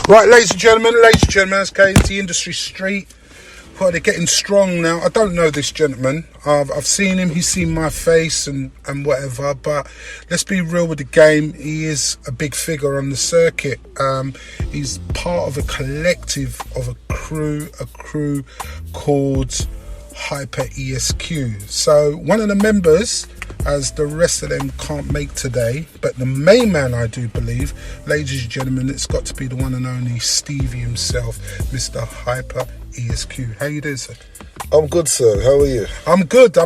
Right, ladies and gentlemen, that's KNT Industry Street. Well, they're getting strong now. I don't know this gentleman. I've seen him, he's seen my face and whatever, but let's be real with the game. He is a big figure on the circuit. He's part of a collective of a crew called Hyper ESQ. So one of the members, as the rest of them can't make today, but the main man, I do believe, ladies and gentlemen, it's got to be the one and only Stevie himself, Mr. Hyper ESQ. How you doing, sir? I'm good, sir. How are you? I'm good. I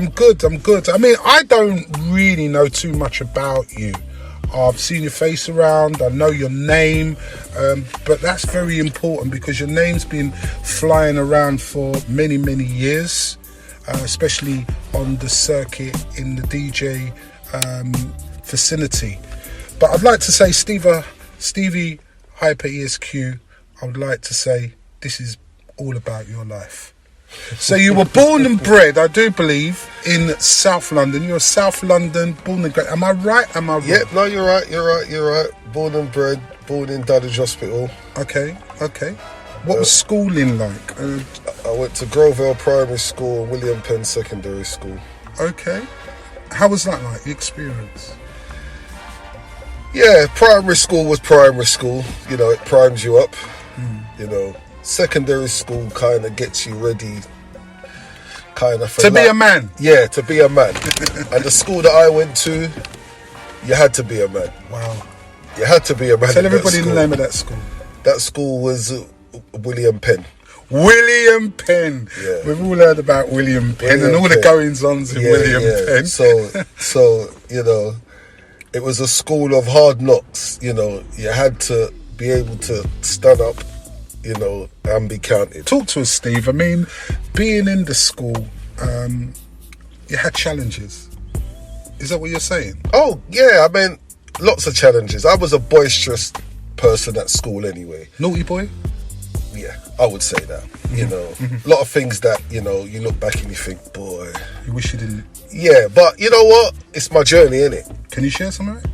mean, I don't really know too much about you. I've seen your face around, I know your name, but that's very important because your name's been flying around for many, many years. Especially on the circuit in the DJ vicinity. But I'd like to say, Stevie Hyper ESQ, I would like to say this is all about your life. So you were born and bred, I do believe, in South London. You're South London, born and bred. Am I right? Am I wrong? Yeah, no, you're right. Born and bred, born in Dulwich Hospital. Okay. What was schooling like? I went to Groveville Primary School and William Penn Secondary School. Okay. How was that like, the experience? Yeah, primary school was primary school. You know, it primes you up. You know, secondary school kind of gets you ready. To be a man? Yeah, to be a man. And the school that I went to, you had to be a man. Wow. You had to be a man. Tell everybody the name of that school. That school was William Penn. William Penn. Yeah. We've all heard about William Penn and all the goings-ons in William Penn. So, you know, it was a school of hard knocks. You know, you had to be able to stand up, you know, and be counted. Talk to us, Steve. I mean, being in the school, you had challenges. Is that what you're saying? Oh, yeah. I mean, lots of challenges. I was a boisterous person at school anyway. Naughty boy? Yeah, I would say that. You know, a lot of things that, you know, you look back and you think, boy, you wish you didn't. Yeah, but you know what? It's my journey, innit? Can you share some of it?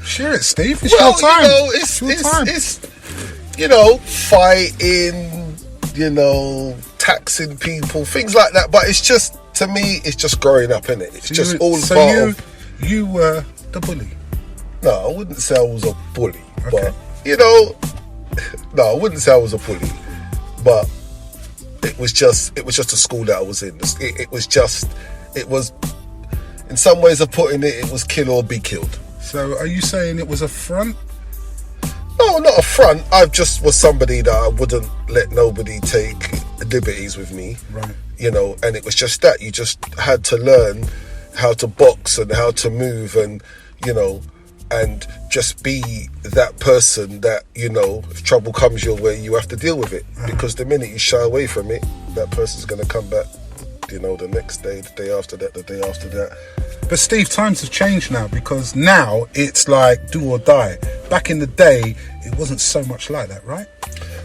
Share it, Steve. It's your time. You know, it's you know, fighting, you know, taxing people, things like that. But it's just, to me, it's just growing up, innit? It's just all part of. You were the bully. No, I wouldn't say I was a bully, Okay. but you know. No, I wouldn't say I was a bully, but it was just a school that I was in. It was, in some ways of putting it, it was kill or be killed. So are you saying it was a front? No, not a front. I just was somebody that I wouldn't let nobody take liberties with me. Right. You know, and it was just that. You just had to learn how to box and how to move and, you know, and just be that person that, you know, if trouble comes your way, you have to deal with it. Because the minute you shy away from it, that person's going to come back, you know, the next day, the day after that, the day after that. But Steve, times have changed now because now it's like do or die. Back in the day, it wasn't so much like that, right?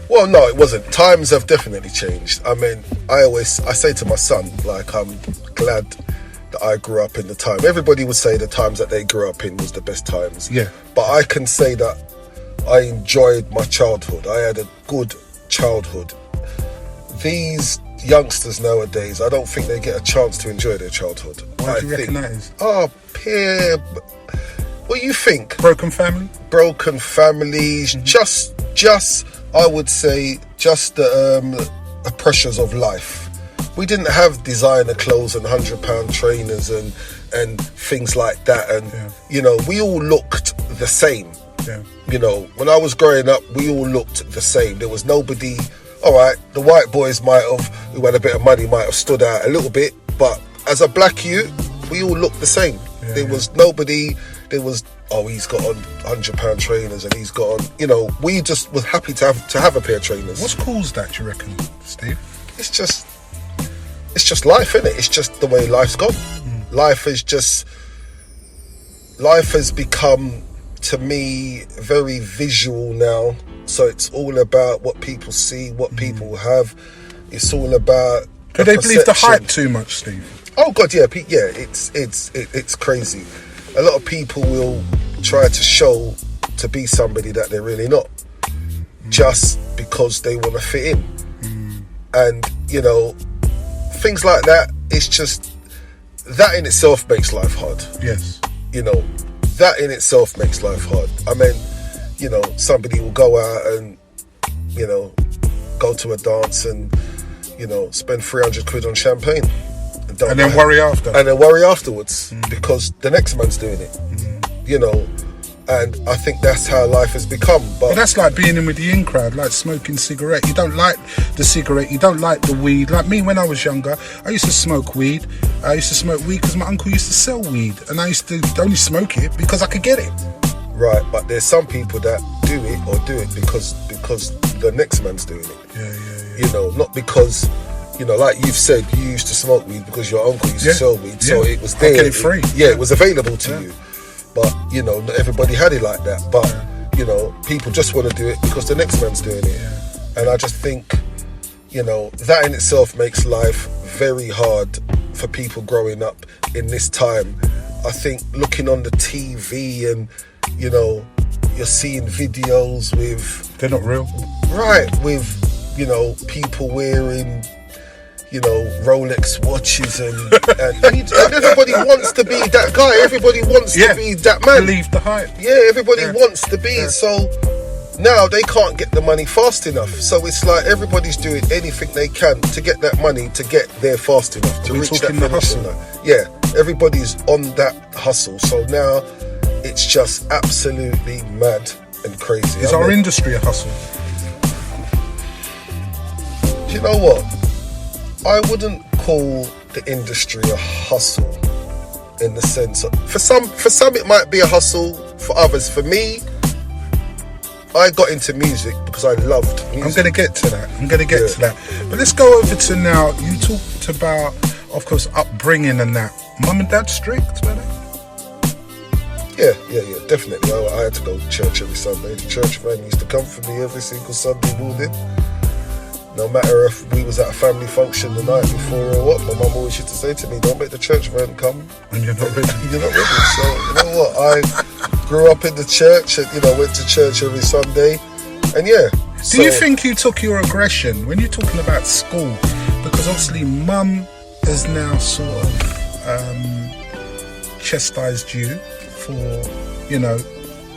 Well, no, it wasn't. Times have definitely changed. I mean, I say to my son, like, I'm glad that I grew up in the time. Everybody would say the times that they grew up in was the best times. Yeah. But I can say that I enjoyed my childhood. I had a good childhood. These youngsters nowadays, I don't think they get a chance to enjoy their childhood. Why do you reckon that is? Oh, peer. What do you think? Broken family? Broken families. Just I would say, just the pressures of life. We didn't have designer clothes and £100 trainers and things like that. And, you know, we all looked the same. Yeah. You know, when I was growing up, we all looked the same. There was nobody, all right, the white boys who had a bit of money might have stood out a little bit. But as a black youth, we all looked the same. Yeah, there was nobody, he's got on £100 trainers and he's got on, you know, we just was happy to have a pair of trainers. What's caused that, do you reckon, Steve? It's just life, isn't it? It's just the way life's gone. Life has become, to me, very visual now. So it's all about what people see, what people have. It's all about. Do they believe the hype too much, Steve? Oh God, yeah, it's crazy. A lot of people will try to show to be somebody that they're really not. just because they want to fit in. And, you know, things like that, it's just, that in itself makes life hard. Yes. You know, that in itself makes life hard. I mean, you know, somebody will go out and, you know, go to a dance and, you know, spend 300 quid on champagne. And then worry after. And then worry afterwards because the next man's doing it. You know, and I think that's how life has become. But that's like being in with the in crowd, like smoking cigarette. You don't like the cigarette, you don't like the weed. Like me when I was younger, I used to smoke weed. I used to smoke weed because my uncle used to sell weed, and I used to only smoke it because I could get it. Right, but there's some people that do it because the next man's doing it. Yeah. You know, not because, you know, like you've said, you used to smoke weed because your uncle used to sell weed, so it was there. I get it free. It was available to you. But, you know, not everybody had it like that. But, you know, people just want to do it because the next man's doing it. And I just think, you know, that in itself makes life very hard for people growing up in this time. I think looking on the TV and, you know, you're seeing videos with... They're not real. Right, with, you know, people wearing... you know, Rolex watches and everybody wants to be that guy. Everybody wants to be that man. Believe the hype. Yeah, everybody wants to be. So now they can't get the money fast enough. So it's like everybody's doing anything they can to get that money to get there fast enough to reach that finishing line. Yeah, everybody's on that hustle. So now it's just absolutely mad and crazy. Is our industry a hustle? Do you know what? I wouldn't call the industry a hustle in the sense of, for some it might be a hustle, for others, for me, I got into music because I loved music. I'm going to get to that. But let's go over to now, you talked about, of course, upbringing and that. Mum and dad strict, were they? Yeah, definitely. I had to go to church every Sunday. The church van used to come for me every single Sunday morning. No matter if we was at a family function the night before or what, my mum always used to say to me, don't make the church van come. And you're not ready. You're not ready. So, you know what? I grew up in the church and, you know, went to church every Sunday. And Do you think you took your aggression, when you're talking about school, because obviously mum has now sort of chastised you for, you know,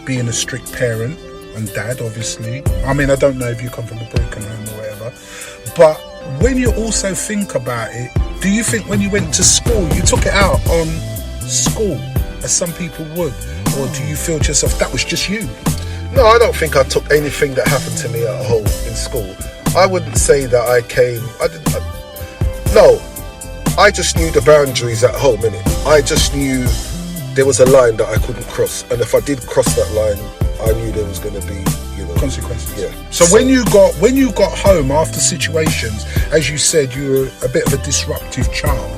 being a strict parent, and dad, obviously. I mean, I don't know if you come from a broken home or whatever, but when you also think about it, do you think when you went to school, you took it out on school, as some people would, or do you feel to yourself that was just you? No, I don't think I took anything that happened to me at home in school. I wouldn't say that I just knew the boundaries at home, innit? I just knew there was a line that I couldn't cross, and if I did cross that line, I knew there was going to be, you know, consequences. Yeah. So when you got home after situations, as you said, you were a bit of a disruptive child.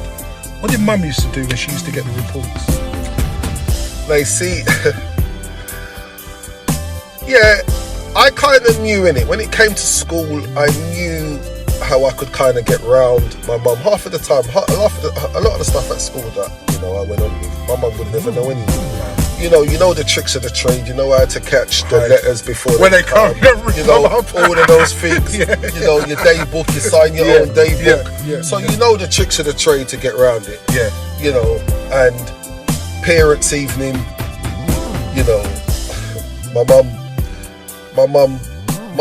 What did mum used to do when she used to get the reports? They see, I kind of knew in it. When it came to school, I knew how I could kind of get round my mum. Half of the time, a lot of the stuff at school that, you know, I went on with, my mum would never know anything. You know the tricks of the trade. You know how to catch the letters before when they come. You know, all of those things. You know, your day book, you sign your own day book. So you know the tricks of the trade to get around it. Yeah. You know, and parents' evening. You know, my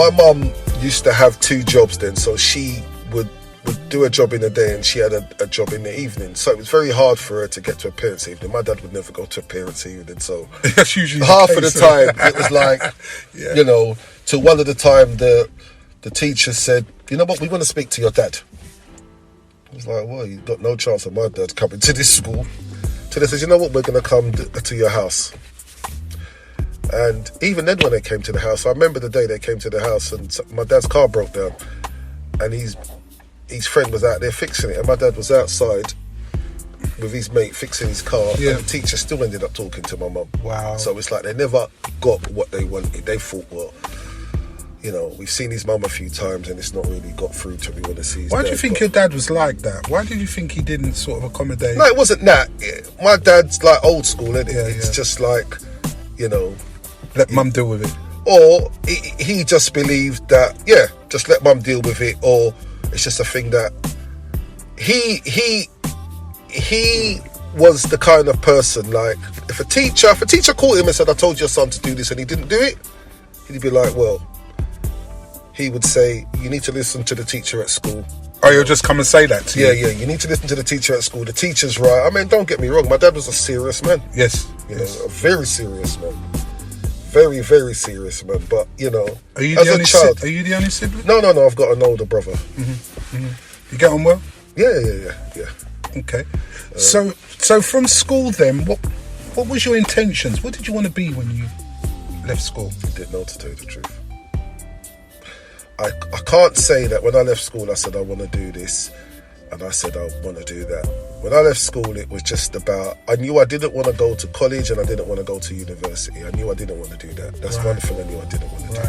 mum used to have two jobs then, so she would do a job in the day and she had a job in the evening, so it was very hard for her to get to a parents' evening. My dad would never go to a parents' evening, so that's usually half of the time it was like, you know, to one of the time the teacher said, you know what, we want to speak to your dad. I was like, well, you got no chance of my dad coming to this school. So they said, you know what, we're going to come to your house. And even then when they came to the house, I remember the day they came to the house and my dad's car broke down and his friend was out there fixing it, and my dad was outside with his mate fixing his car, and the teacher still ended up talking to my mum. Wow. So it's like they never got what they wanted. They thought, well, you know, we've seen his mum a few times and it's not really got through to me when I see his Why do you think your dad was like that? Why did you think he didn't sort of accommodate? No, it wasn't that. My dad's like old school, isn't it? It's just like, you know, let mum deal with it. or he just believed that, yeah, just let mum deal with it, or it's just a thing that he was the kind of person, like, if a teacher called him and said, I told your son to do this, and he didn't do it, he'd be like, well, he would say, you need to listen to the teacher at school. Oh, you'll just come and say that to you? Yeah, you need to listen to the teacher at school. The teacher's right. I mean, don't get me wrong, my dad was a serious man. Yes. You know, a very serious man. Very, very serious man. But, you know, Are you as the a only child... Are you the only sibling? No, I've got an older brother. You get on well? Yeah. Okay. So from school then, what was your intentions? What did you want to be when you left school? I didn't know, to tell you the truth. I can't say that when I left school I said I want to do this and I said I want to do that. When I left school, it was just about, I knew I didn't want to go to college and I didn't want to go to university. I knew I didn't want to do that. That's one thing I knew I didn't want to do.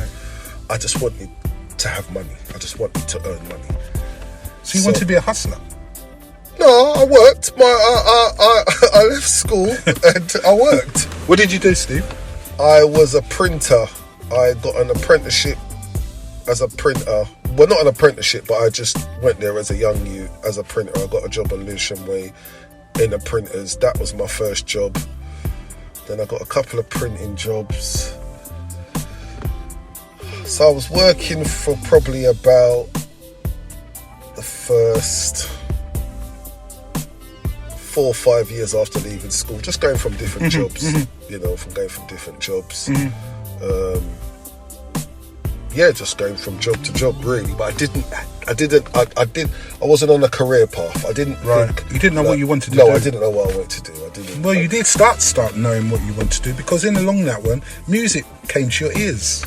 I just wanted to have money. I just wanted to earn money. So you want to be a hustler? No, I worked. I left school and I worked. What did you do, Steve? I was a printer. I got an apprenticeship as a printer. Well, not an apprenticeship, but I just went there as a young youth as a printer. I got a job on Lewisham Way in the printers. That was my first job. Then I got a couple of printing jobs. So I was working for probably about the first 4 or 5 years after leaving school, just going from different jobs, you know, just going from job to job, really. But I wasn't on a career path. I didn't think... You didn't know what you wanted to do? No, I didn't know what I wanted to do. I didn't. Well, you did start knowing what you wanted to do, because in along that one, music came to your ears.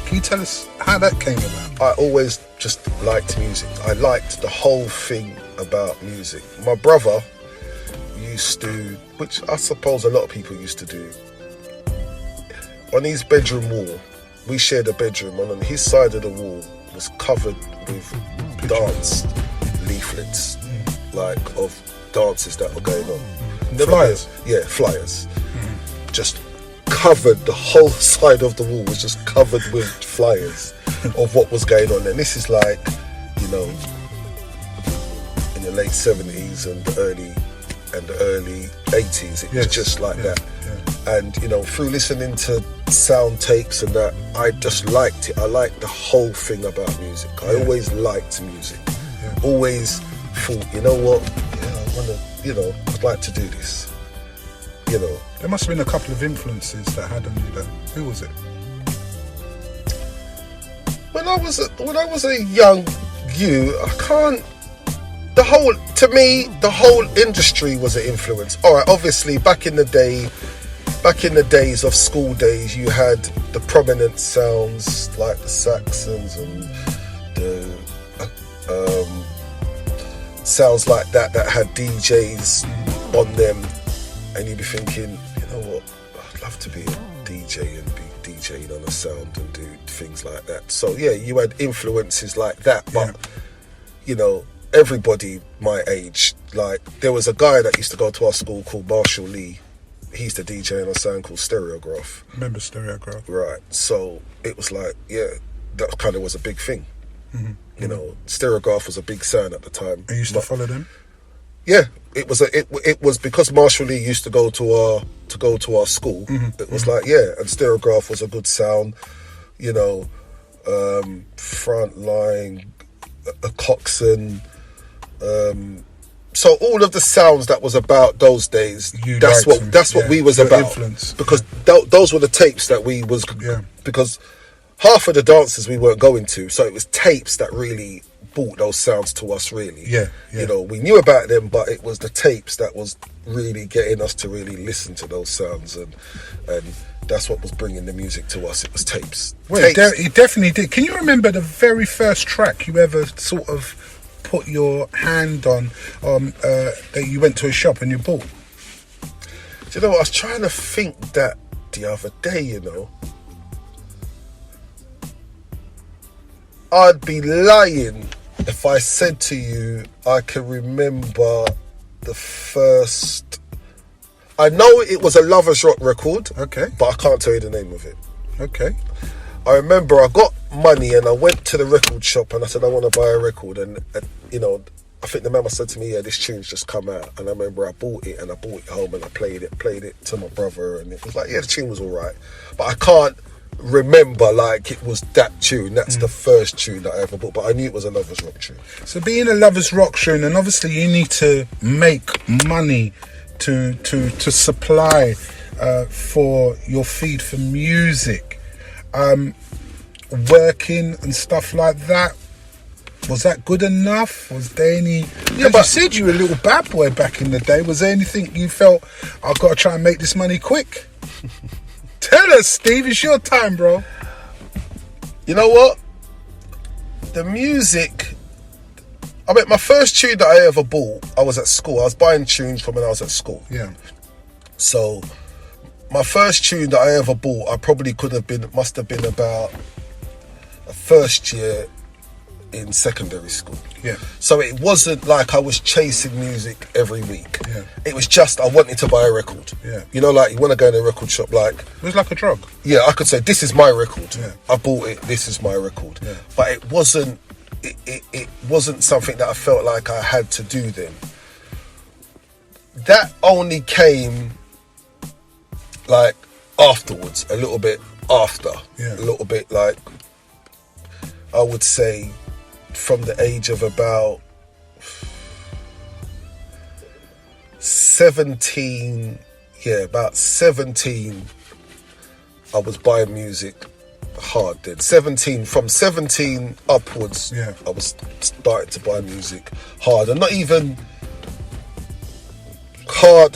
Can you tell us how that came about? I always just liked music. I liked the whole thing about music. My brother used to, which I suppose a lot of people used to do, on his bedroom wall, we shared a bedroom, and on his side of the wall was covered with dance leaflets, like of dances that were going on. Flyers? Yeah, flyers. Just covered, the whole side of the wall was just covered with flyers of what was going on. And this is like, you know, in the late 70s and the early 80s. It was just like that. Yeah. And, you know, through listening to sound tapes and that, I just liked it. I liked the whole thing about music. I always liked music. Always thought, you know what, I want to, you know, I'd like to do this. You know. There must have been a couple of influences that had on you though. Who was it? When I was a young you, the whole industry was an influence. All right, obviously back in the days of school days, you had the prominent sounds like the Saxons and the sounds like that had DJs on them, and you'd be thinking, you know what, I'd love to be a DJ and be DJing on a sound and do things like that. So yeah, you had influences like that, but you know, everybody my age, like there was a guy that used to go to our school called Marshall Lee. He used to DJ on a sound called Stereograph. Remember Stereograph? Right. So it was like, yeah, that kind of was a big thing. You know, Stereograph was a big sound at the time. You used to follow them? Yeah, it was because Marshall Lee used to go to our school. It was like, yeah, and Stereograph was a good sound. You know, Frontline, a Coxsone. So all of the sounds that was about those days, that's what we was about. Influence. Because those were the tapes that we was. Yeah. Because half of the dances we weren't going to, so it was tapes that really brought those sounds to us. Really. Yeah. You know, we knew about them, but it was the tapes that was really getting us to really listen to those sounds, and that's what was bringing the music to us. It was tapes. Well, it definitely did. Can you remember the very first track you ever sort of put your hand on that you went to a shop and you bought? Do you know what? I was trying to think that the other day, you know. I'd be lying if I said to you I can remember the first... I know it was a Lovers Rock record. Okay. But I can't tell you the name of it. Okay. I remember I got money and I went to the record shop and I said I want to buy a record, and you know, I think the man said to me, yeah, this tune's just come out. And I remember I bought it home and I played it to my brother, and it was like, yeah, the tune was all right, but I can't remember like it was that tune. That's the first tune that I ever bought, but I knew it was a Lovers Rock tune. So being a Lovers Rock tune, and obviously you need to make money to supply for your feed for music, working and stuff like that. Was that good enough? Was there any... Yeah, but you said you were a little bad boy back in the day. Was there anything you felt, I've got to try and make this money quick? Tell us, Steve. It's your time, bro. You know what? The music... I mean, my first tune that I ever bought, I was at school. I was buying tunes from when I was at school. Yeah. So, my first tune that I ever bought, I probably must have been about a first year in secondary school. Yeah. So it wasn't like I was chasing music every week. Yeah. It was just I wanted to buy a record. Yeah. You know, like you want to go in a record shop, like It was like a drug. yeah, I could say this is my record. Yeah. I bought it. This is my record. Yeah. But it wasn't. It wasn't something that I felt like I had to do then. That only came like afterwards, a little bit after. Yeah. A little bit like I would say from the age of about 17, about 17, I was buying music hard then. From 17 upwards, Yeah. I was starting to buy music hard. And not even hard,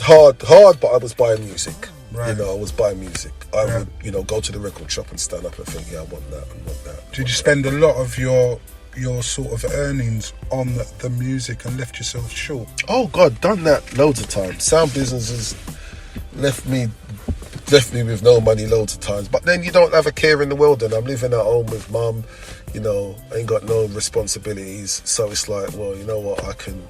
but I was buying music. Right. You know, I was buying music. I Yeah. would, you know, go to the record shop and stand up and think, yeah, I want that, I want that. Did you spend a lot of your sort of earnings on the music and left yourself short? Oh God, done that loads of times. Sound businesses left me with no money loads of times. But then you don't have a care in the world, and I'm living at home with mum, you know, ain't got no responsibilities. So it's like, well, you know what, I can,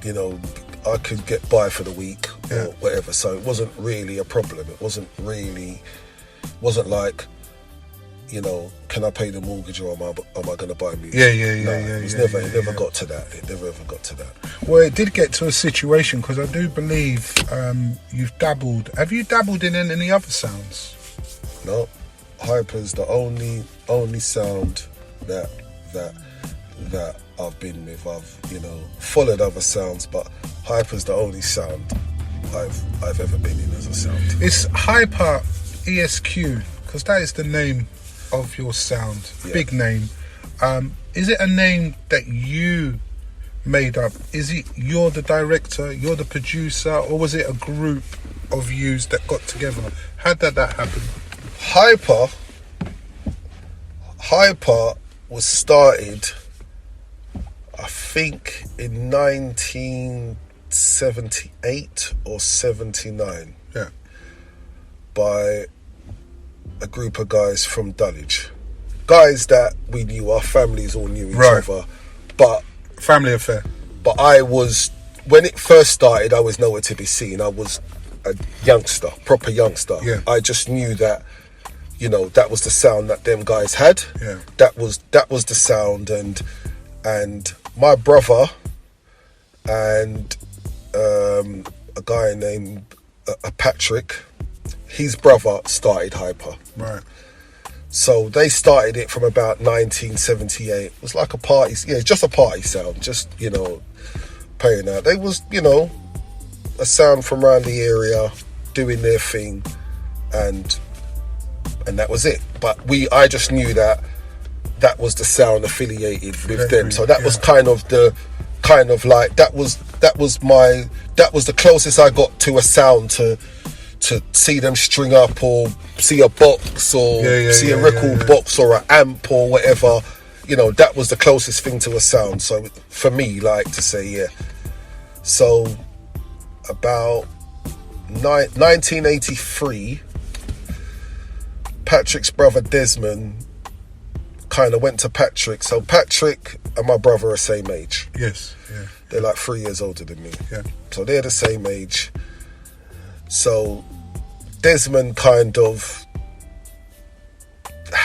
you know, I could get by for the week or whatever. So it wasn't really a problem. It wasn't like, you know, can I pay the mortgage or am I going to buy music? It never got to that. It never ever got to that. Well, it did get to a situation, because I do believe you've dabbled. Have you dabbled in any other sounds? No, Hyper's the only sound that I've been with. I've, you know, followed other sounds, but Hyper's the only sound I've ever been in as a sound. It's Hyper ESQ, because that is the name of your sound. Yeah. Big name. Is it a name that you made up? Is it you're the director, you're the producer, or was it a group of yous that got together? How did that happen? Hyper was started, I think, in 1978 or 79 Yeah. by a group of guys from Dulwich. Guys that we knew, our families all knew each Right. other. But Family affair. when it first started, I was nowhere to be seen. I was a youngster, proper youngster. Yeah. I just knew that, you know, that was the sound that them guys had. Yeah. That was the sound, and my brother and a guy named Patrick, his brother started Hyper. Right. So they started it from about 1978. It was like a party, just a party sound, just, you know, playing out. They was, you know, a sound from around the area doing their thing, and that was it. But I just knew that was the sound affiliated with them. So that was that was the closest I got to a sound to see them string up, or see a box, or see a record box or an amp or whatever. You know, that was the closest thing to a sound. So for me, like to say, yeah. So about 1983, Patrick's brother Desmond kind of went to Patrick. So Patrick and my brother are same age. Yes. Yeah. They're like 3 years older than me. Yeah. So they're the same age. So Desmond kind of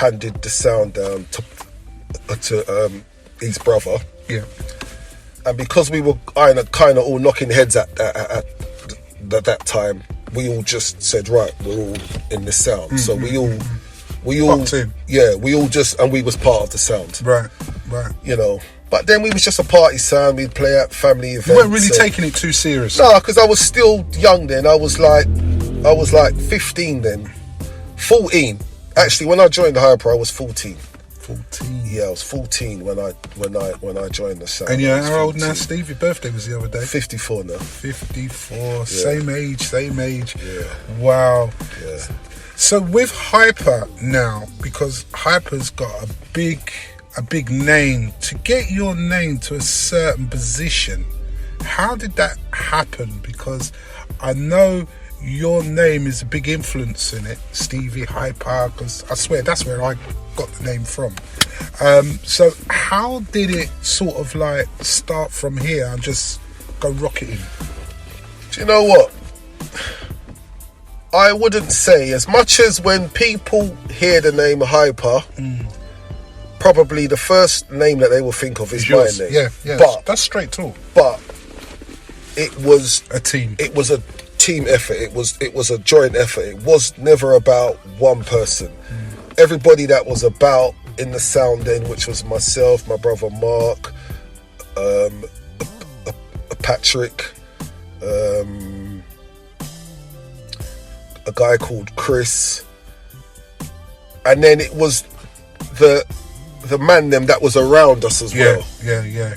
handed the sound down to his brother. Yeah. And because we were kind of all knocking heads at that time, we all just said, right, we're all in this sound. So we all Popped in. yeah, we all just, and we was part of the sound. Right. You know, but then we was just a party sound. We'd play at family events. You weren't really taking it too seriously. No, because I was still young then. I was like 15 then, 14. Actually, when I joined the Hyper, I was 14. 14. Yeah, I was 14 when I joined the sound. And you're I was how old now, 14. Steve? Your birthday was the other day. 54 now. 54. Same age. Yeah. Wow. Yeah. So with Hyper now, because Hyper's got a big name, to get your name to a certain position, how did that happen? Because I know your name is a big influence in it, Stevie Hyper, because I swear that's where I got the name from. So how did it sort of like start from here and just go rocketing? Do you know what? I wouldn't say, as much as when people hear the name Hyper, probably the first name that they will think of is my Yours. name. Yeah, But that's straight talk. it was A team. It was a team effort. It was a joint effort. It was never about one person. Everybody that was about in the sound then, which was myself, my brother Mark, Patrick, a guy called Chris, and then it was the man them that was around us as well. Yeah.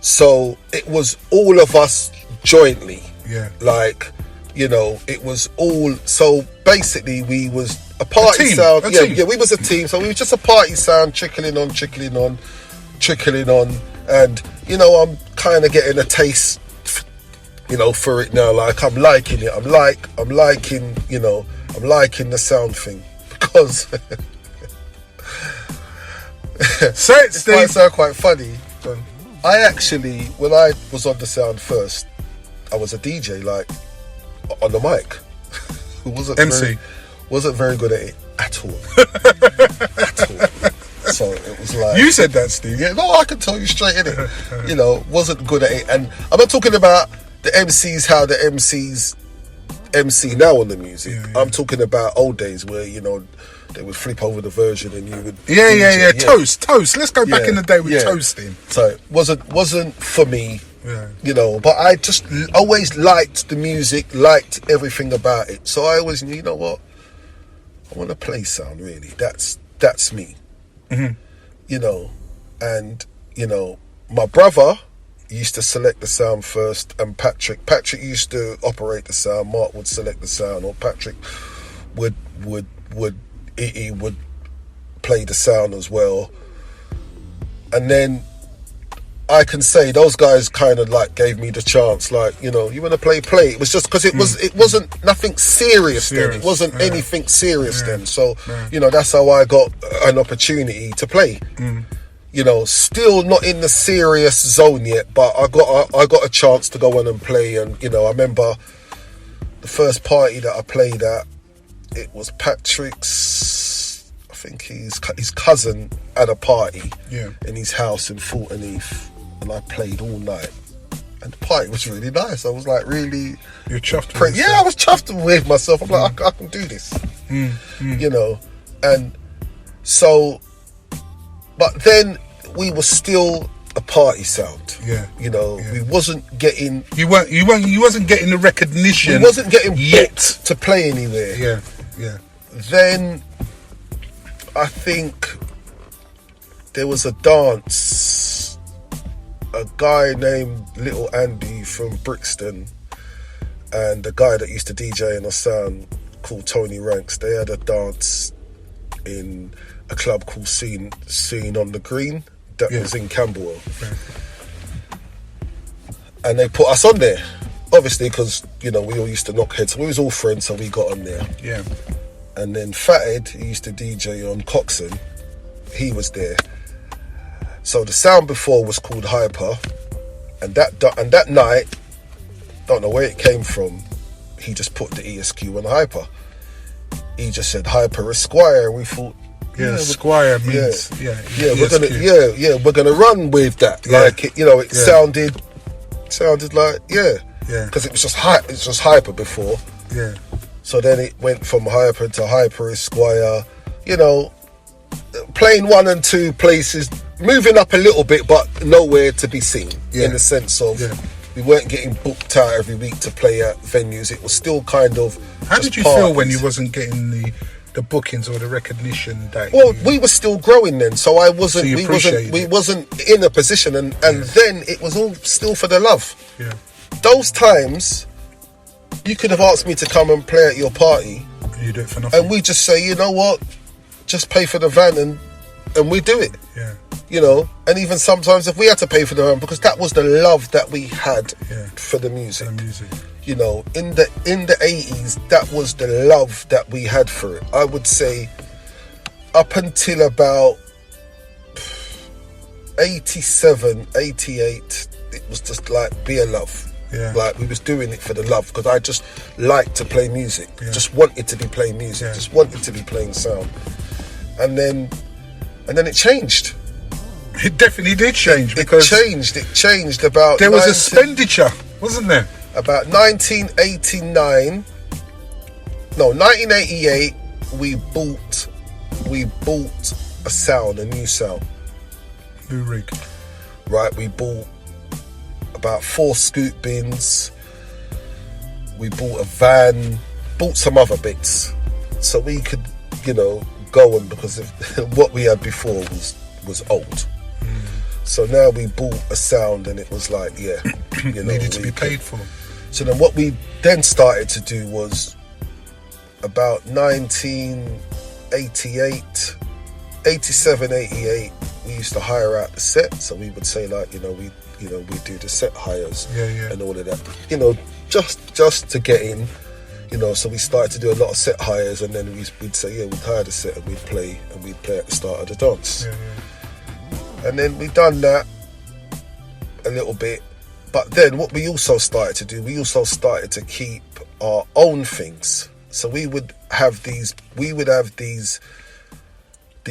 So it was all of us jointly. Yeah. Like, you know, it was all. So basically, we was a party team, sound. a Yeah, team. yeah, we was a team. So we was just a party sound, trickling on, and you know, I'm kind of getting a taste, you know, for it now. Like I'm liking it. I'm liking, you know, I'm liking the sound thing because Say it, it might Steve. sound quite funny. I actually, when I was on the sound first, I was a DJ, like on the mic. MC. Wasn't very good at it at all. At all. So it was like, You said that, Steve. yeah, no, I can tell you straight in it. You know, wasn't good at it. And I'm not talking about the MCs, how the MCs MC now on the music. Yeah. I'm talking about old days where, you know, they would flip over the version and you would Yeah. DJ. Toast. Let's go back Yeah, in the day with yeah. toasting. So it wasn't for me. Yeah. You know, but I just always liked the music, liked everything about it. So I always knew, you know what, I want to play sound. Really, that's me. Mm-hmm. You know, and you know, my brother used to select the sound first, and Patrick used to operate the sound. Mark would select the sound, or Patrick would he would play the sound as well. And then I can say those guys kind of like gave me the chance, like, you know, you want to play. It was just because it wasn't nothing serious then. It wasn't anything serious then. So, you know, that's how I got an opportunity to play. You know, still not in the serious zone yet, but I got a chance to go on and play. And you know, I remember the first party that I played at. It was Patrick's, I think his cousin had a party in his house in Fulton Heath. And I played all night, and the party was really nice. I was like, really, You're chuffed with I was chuffed with myself. I'm like, I can do this, you know. And so, but then we were still a party sound. Yeah, you know, yeah. we wasn't getting. You wasn't getting the recognition. We wasn't getting yet booked to play anywhere. Yeah. Then I think there was a dance. A guy named Little Andy from Brixton and the guy that used to DJ in a sound called Tony Ranks, they had a dance in a club called Scene on the Green that was in Camberwell. And they put us on there, obviously, because, you know, we all used to knock heads. We was all friends, so we got on there. Yeah. And then Fathead, who used to DJ on Coxon, he was there. So the sound before was called Hyper, and that night, don't know where it came from, he just put the ESQ on Hyper. He just said Hyper Esquire, and we thought, Yeah, Squire means we're gonna run with that. Yeah. Like it sounded like because it was just hyper before. Yeah. So then it went from hyper to hyper Esquire. Playing 1 and 2 places, moving up a little bit, but nowhere to be seen. In the sense of we weren't getting booked out every week to play at venues. It was still kind of. How just did you parties. feel when you wasn't getting the bookings or the recognition that? Well, we were still growing then, so I wasn't. So we wasn't in a position, and then it was all still for the love. Yeah. Those times, you could have asked me to come and play at your party, You do it for nothing. and we just say, you know what, just pay for the van, and we do it. Yeah. And even sometimes if we had to pay for the van, because that was the love that we had for the music. The music. In the 80s, that was the love that we had for it. I would say up until about 87, 88, it was just like beer love. Yeah. Like we was doing it for the love, because I just liked to play music. Yeah. Just wanted to be playing music. Yeah. Just wanted to be playing sound. And then it changed. It definitely did change It because changed about. there was expenditure, wasn't there? About 1989. No, 1988. We bought a sound, a new sound. New rig. Right, we bought about 4 scoot bins. We bought a van, bought some other bits, so we could, go on, because what we had before was old. So now we bought a sound, and it was like, Needed to be paid for. So then what we then started to do was about 1988, 87, 88, we used to hire out the set. So we would say we do the set hires and all of that, just to get in, so we started to do a lot of set hires, and then we'd say, we'd hire the set, and we'd play at the start of the dance. And then we done that a little bit. But then what we also started to do, we also started to keep our own things. So we would have these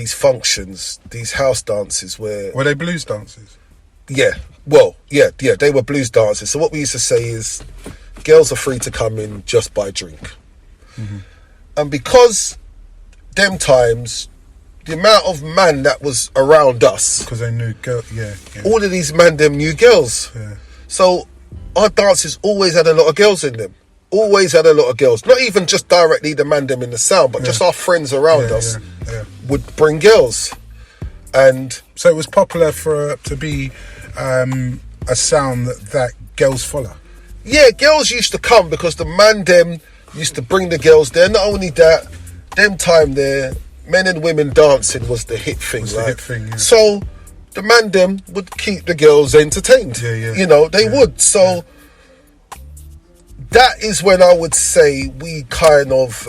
functions, these house dances where... Were they blues dances? they were blues dances. So what we used to say is, girls are free to come in, just buy drink. Mm-hmm. And because them times, the amount of man that was around us... Because they knew girl, all of these man, them knew girls. Yeah. So our dances always had a lot of girls in them. Always had a lot of girls. Not even just directly the man them in the sound, but just our friends around us would bring girls. And so it was popular to be a sound that girls follow. Yeah, girls used to come because the man them used to bring the girls there. Not only that, them time there, men and women dancing was the hit thing. So the man them would keep the girls entertained. They would. So that is when I would say we kind of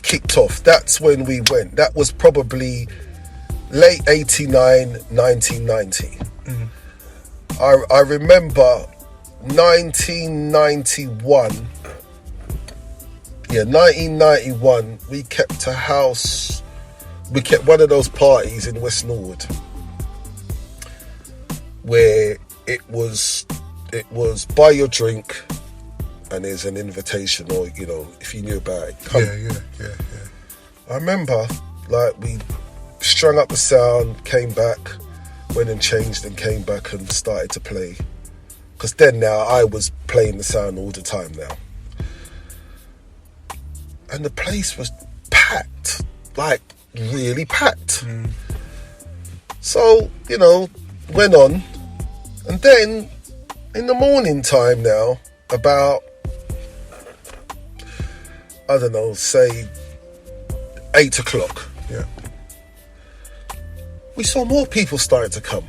kicked off. That's when we went. That was probably late 89, 1990. Mm-hmm. I remember 1991. Yeah, 1991, we kept one of those parties in West Norwood where it was buy your drink and there's an invitation, or if you knew about it, come. Yeah. I remember we strung up the sound, came back, went and changed, and came back and started to play, because then now I was playing the sound all the time now, and the place was packed, really packed. So went on, and then in the morning time now, about, I don't know, say 8 o'clock, we saw more people starting to come.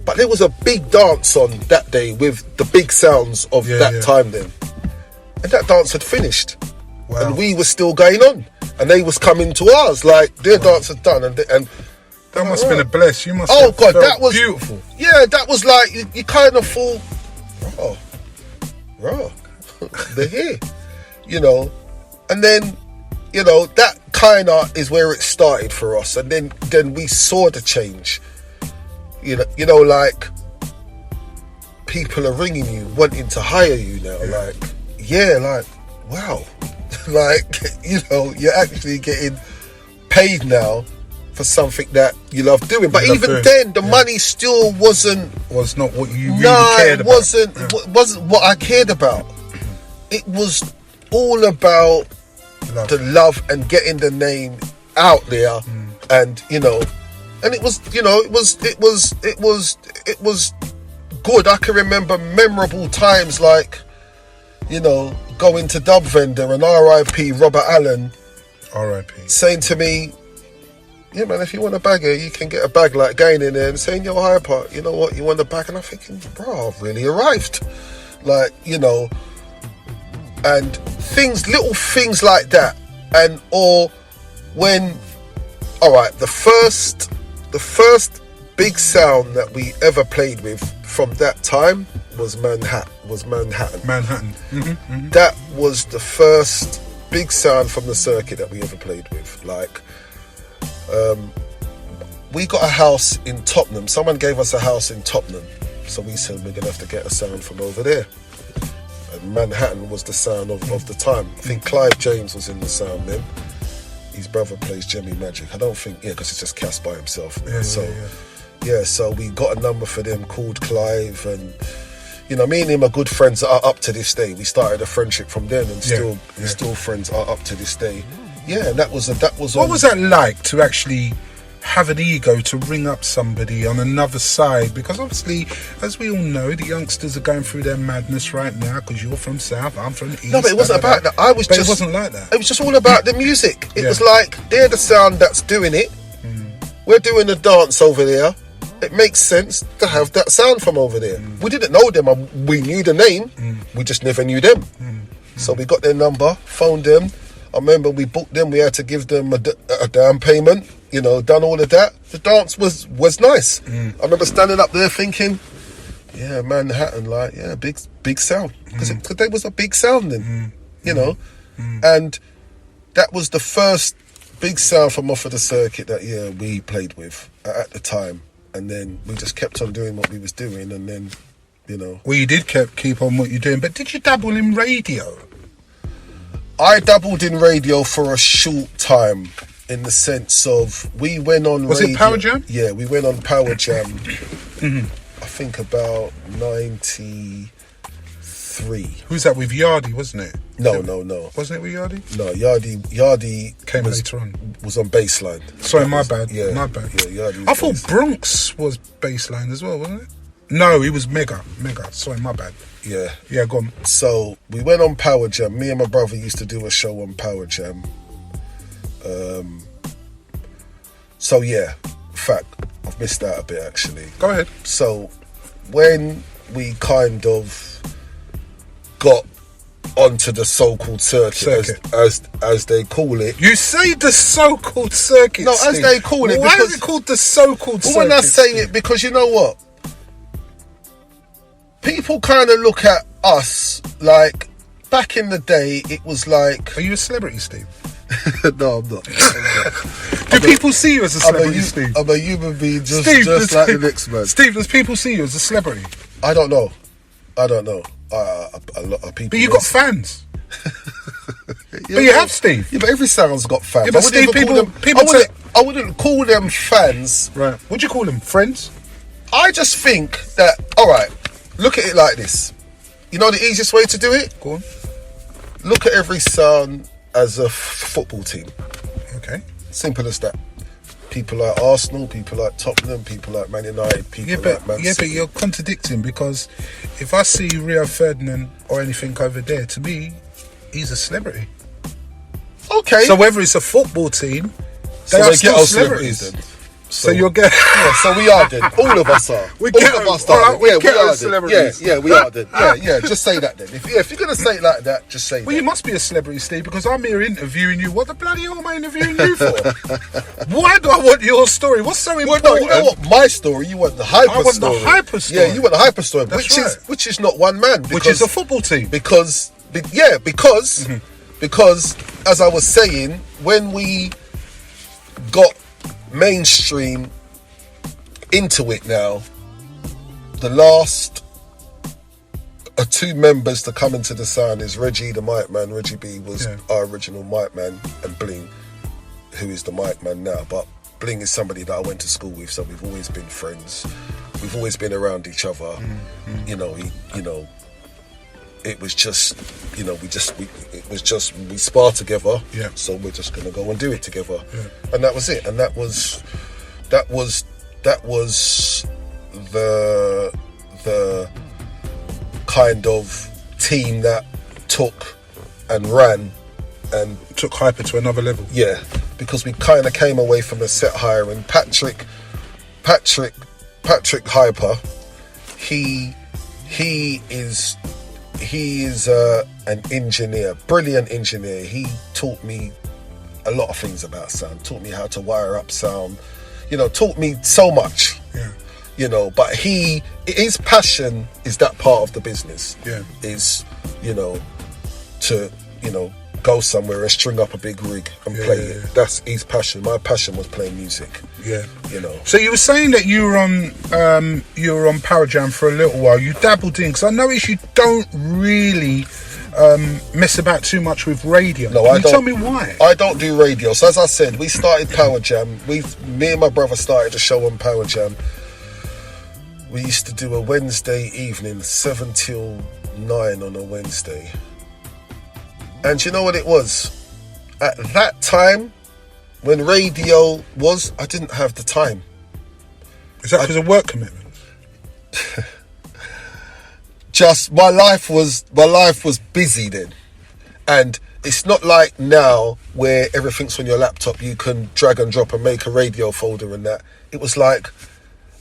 But there was a big dance on that day with the big sounds of that time then. And that dance had finished. Wow. And we were still going on. And they was coming to ours, their dance had done. And that must have been a bless. You must have felt that was beautiful. Yeah, that was you kind of thought, they're here. And then, you know, that kind of is where it started for us, and then we saw the change. You know, like people are ringing you, wanting to hire you now. Like, yeah, like wow, like you know, you're actually getting paid now for something that you love doing. But even then, the money still was not what you really cared about. Wasn't what I cared about. It was all about the love and getting the name out there, and you know, and it was, you know, it was good. I can remember memorable times, like, you know, going to Dub Vendor and R.I.P. Robert Allen, R.I.P. saying to me, yeah man, if you want a bag here, you can get a bag, like going in there and saying, yo, Hyper, you know what, you want a bag? And I'm thinking, bro, I've really arrived. Like, you know, and little things like that. And or when, all right, the first big sound that we ever played with from that time was Manhattan. Mm-hmm. That was the first big sound from the circuit that we ever played with. Like, we got a house in Tottenham. Someone gave us a house in Tottenham, so we said we're gonna have to get a sound from over there. And Manhattan was the sound of the time. I think Clive James was in the sound then. His brother plays Jimmy Magic. I don't think, because it's just Cass by himself. So we got a number for them called Clive, and you know, me and him are good friends are up to this day. We started a friendship from then, and still friends are up to this day. Yeah, and that was. What was that like to actually have an ego to ring up somebody on another side? Because obviously, as we all know, the youngsters are going through their madness right now, because you're from South, I'm from the East. No, but it wasn't about that. It wasn't like that. It was just all about the music. It was like, they're the sound that's doing it. We're doing the dance over there. It makes sense to have that sound from over there. We didn't know them. We knew the name. We just never knew them. So we got their number, phoned them. I remember we booked them. We had to give them a down payment. You know, done all of that. The dance was nice. I remember standing up there thinking, yeah, Manhattan, like, yeah, big sound. Because there was a big sound then, you know. And that was the first big sound from off of the circuit that, we played with at the time. And then we just kept on doing what we was doing, and then, you know. Well, you did keep on what you're doing, but did you dabble in radio? I dabbled in radio for a short time, in the sense of, we went on Was radio. it Power Jam? Yeah, we went on Power Jam, I think about 93. Who's that with? Yardy, wasn't it? No. Wasn't it with Yardy? No, Yardy came later on. Was on Baseline. Sorry, my bad. Yeah, my bad. Yeah, Yardy. I thought Bronx was Baseline as well, wasn't it? No, he was Mega. Sorry, my bad. Yeah, go on. So we went on Power Jam. Me and my brother used to do a show on Power Jam. So yeah, in fact, I've missed out a bit actually. Go ahead. So when we kind of got onto the so-called circuit. As they call it. You say the so-called circuit. No, as they call it. Why is it called the so-called circuit? When I say it, because you know what? People kind of look at us like, back in the day, it was like... Are you a celebrity, Steve? No, I'm not. Do people see you as a celebrity, Steve? I'm a human being just like the next man. Steve, does people see you as a celebrity? I don't know. A lot of people. But you got fans. But you have, Steve. Yeah, but every sound's got fans. Yeah, but Steve, I wouldn't call them fans. Right. What'd you call them? Friends? I just think that, all right, look at it like this. You know the easiest way to do it? Go on. Look at every sound as a football team. Okay. Simple as that. People like Arsenal, people like Tottenham, people like Man United, people like Man City. Yeah, but you're contradicting, because if I see Rio Ferdinand or anything over there, to me, he's a celebrity. Okay. So whether it's a football team, they are still celebrities. Then. So you're getting... Yeah, so we are then. All of us are. All of us are. We are celebrities. Yeah, we are then. Yeah, just say that then. If you're going to say it like that, just say that. Well, you must be a celebrity, Steve, because I'm here interviewing you. What the bloody hell am I interviewing you for? Why do I want your story? What's so important? Well, no, you know what? My story, you want the hyper story. I want the hyper story. Yeah, you want the hyper story, which is not one man. Which is a football team. Because as I was saying, when we got mainstream into it now, the last two members to come into the sound is Reggie the mic man. Reggie B was our original mic man, and Bling, who is the mic man now. But Bling is somebody that I went to school with, so we've always been friends. We've always been around each other. You know, it was just, we spar together. Yeah. So we're just gonna go and do it together. Yeah. And that was it. And that was the kind of team that took and ran and took Hyper to another level. Yeah, because we kind of came away from a set hire, and Patrick Hyper, he is an engineer, brilliant engineer. He taught me a lot of things about sound, taught me how to wire up sound, taught me so much. Yeah. But his passion is that part of the business. Yeah. Is, to, go somewhere and string up a big rig and play it. That's his passion. My passion was playing music. Yeah. So you were saying that you were on Power Jam for a little while. You dabbled in, because I noticed you don't really mess about too much with radio. No, Can I you don't. Tell me why? I don't do radio. So as I said, we started Power Jam. Me and my brother started a show on Power Jam. We used to do a Wednesday evening, 7 till 9 on a Wednesday. And you know what it was? At that time, when radio was, I didn't have the time. Is that because of work commitment? Just my life was busy then. And it's not like now where everything's on your laptop, you can drag and drop and make a radio folder and that. It was like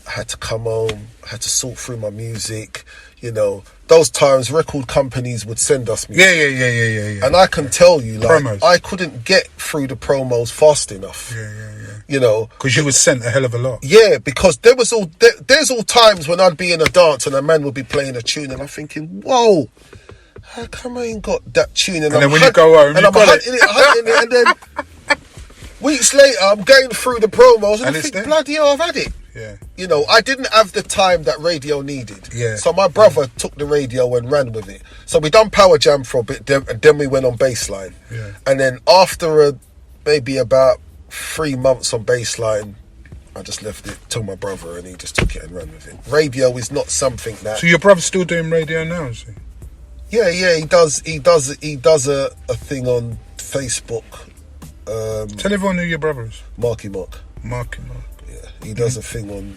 I had to come home, I had to sort through my music, Those times record companies would send us music. Yeah. And I can tell you, like, promos. I couldn't get through the promos fast enough. Yeah. Because you were sent a hell of a lot. Yeah, because there's all times when I'd be in a dance and a man would be playing a tune and I'm thinking, whoa, how come I ain't got that tune? And then when you go home, and I'm hunting it, and then weeks later I'm going through the promos and I think, bloody hell, I've had it. Yeah. I didn't have the time that radio needed. Yeah. So my brother took the radio and ran with it. So we done Power Jam for a bit, and then we went on Baseline. Yeah. And then after maybe about 3 months on Baseline, I just left it to my brother, and he just took it and ran with it. Radio is not something that. So your brother's still doing radio now, is he? Yeah, he does a thing on Facebook. Tell everyone who your brother is. Marky Mark. Marky Mark. He does a thing on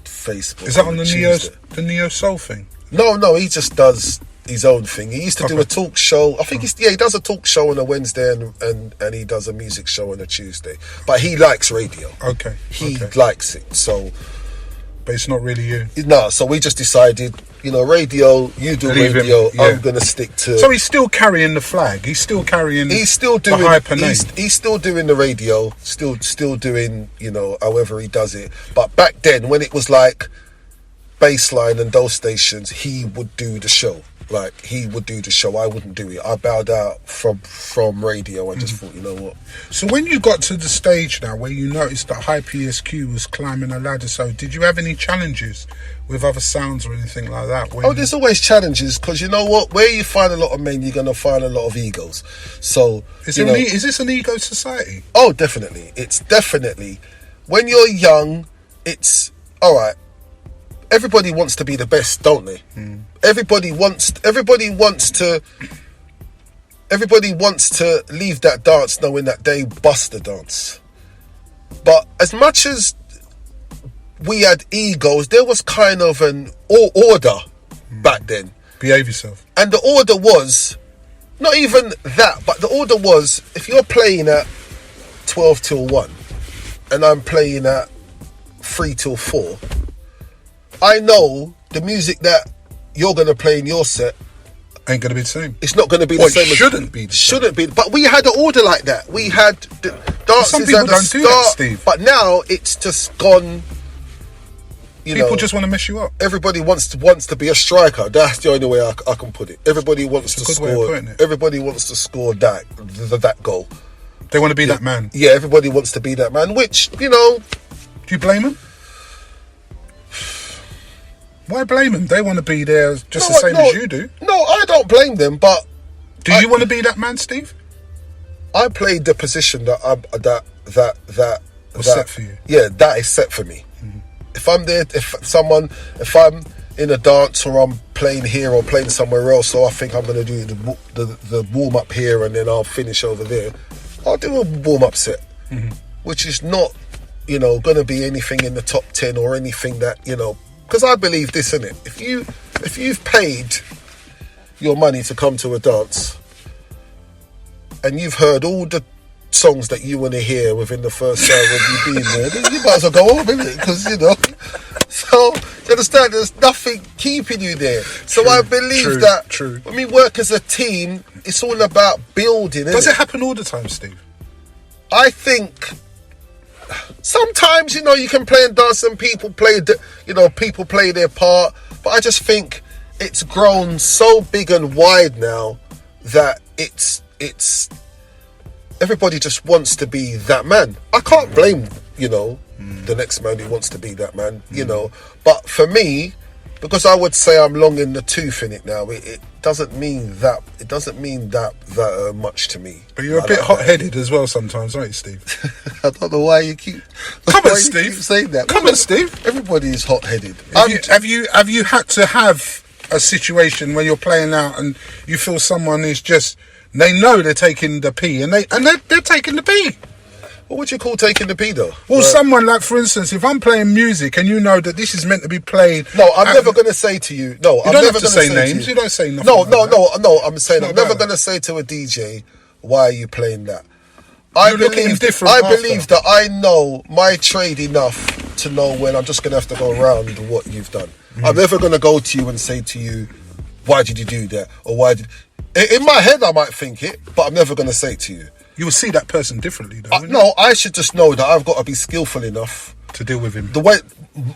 Facebook. Is that on the Neo Soul thing? No, he just does his own thing. He used to do a talk show. I think he does a talk show on a Wednesday and he does a music show on a Tuesday. But he likes radio. Okay. He likes it. So, but it's not really you. No, so we just decided, radio, you do Leave radio, him, yeah. I'm gonna stick to. So he's still carrying the flag. He's still carrying. He's still doing the Hyper name. He's still doing the radio. Still doing, however he does it. But back then, when it was like Baseline and those stations, he would do the show. Like, he would do the show. I wouldn't do it. I bowed out from radio. I just thought, you know what? So when you got to the stage now where you noticed that Hyper ESQ was climbing a ladder, so did you have any challenges with other sounds or anything like that? There's always challenges, because you know what? Where you find a lot of men, you're going to find a lot of egos. So is this an ego society? Oh, definitely. It's definitely. When you're young, it's all right. Everybody wants to be the best, don't they? Everybody wants to leave that dance knowing that they bust the dance. But as much as we had egos, there was kind of an order back then. Behave yourself. And the order was not even that, but the order was, if you're playing at 12 till 1 and I'm playing at 3 till 4, I know the music that you're going to play in your set ain't going to be the same. It's not going to be the same. Shouldn't be. Shouldn't be. But we had an order like that. We had dances some people at the don't start, do that, Steve. But now it's just gone. People just want to mess you up. Everybody wants to be a striker. That's the only way I can put it. Everybody wants to score. Everybody wants to score that goal. They want to be that man. Yeah, everybody wants to be that man, which, you know... Do you blame them? Why blame them? They want to be there just the same as you do. No, I don't blame them, but... Do you want to be that man, Steve? I played the position that Was set for you. Yeah, that is set for me. Mm-hmm. If I'm there, if I'm in a dance or I'm playing here or playing somewhere else, so I think I'm going to do the warm up here and then I'll finish over there, I'll do a warm up set, which is not, you know, going to be anything in the top 10 or anything that, you know, because I believe this, innit? If you've paid your money to come to a dance and you've heard all the songs that you want to hear within the first hour of you being there, then you might as well go home, innit? Because, you know, so you understand, there's nothing keeping you there. So I believe that when we work as a team, it's all about building. Does it happen all the time, Steve? I think sometimes, you know, you can play and dance and people play their part, but I just think it's grown so big and wide now that it's everybody just wants to be that man. I can't blame, you know, the next man who wants to be that man, you know. But for me, because I would say I'm long in the tooth in it now, it doesn't mean that much to me. But you're a bit hot-headed as well sometimes, aren't you, Steve? I don't know why you keep Steve. saying that. Come on, Steve. Everybody is hot-headed. Have you had to have a situation where you're playing out and you feel someone is just, they know they're taking the pee and they're taking the pee? What would you call taking the pee, though? Well, someone like, for instance, if I'm playing music and you know that this is meant to be played... No, I'm never going to say to you... No, I'm never going to say names. You don't say nothing. No, I'm saying I'm never going to say to a DJ, why are you playing that? I believe that I know my trade enough to know when I'm just going to have to go around what you've done. I'm never going to go to you and say to you, why did you do that? Or why did... In my head, I might think it, but I'm never going to say it to you. You will see that person differently, though. No, I should just know that I've got to be skillful enough to deal with him. The way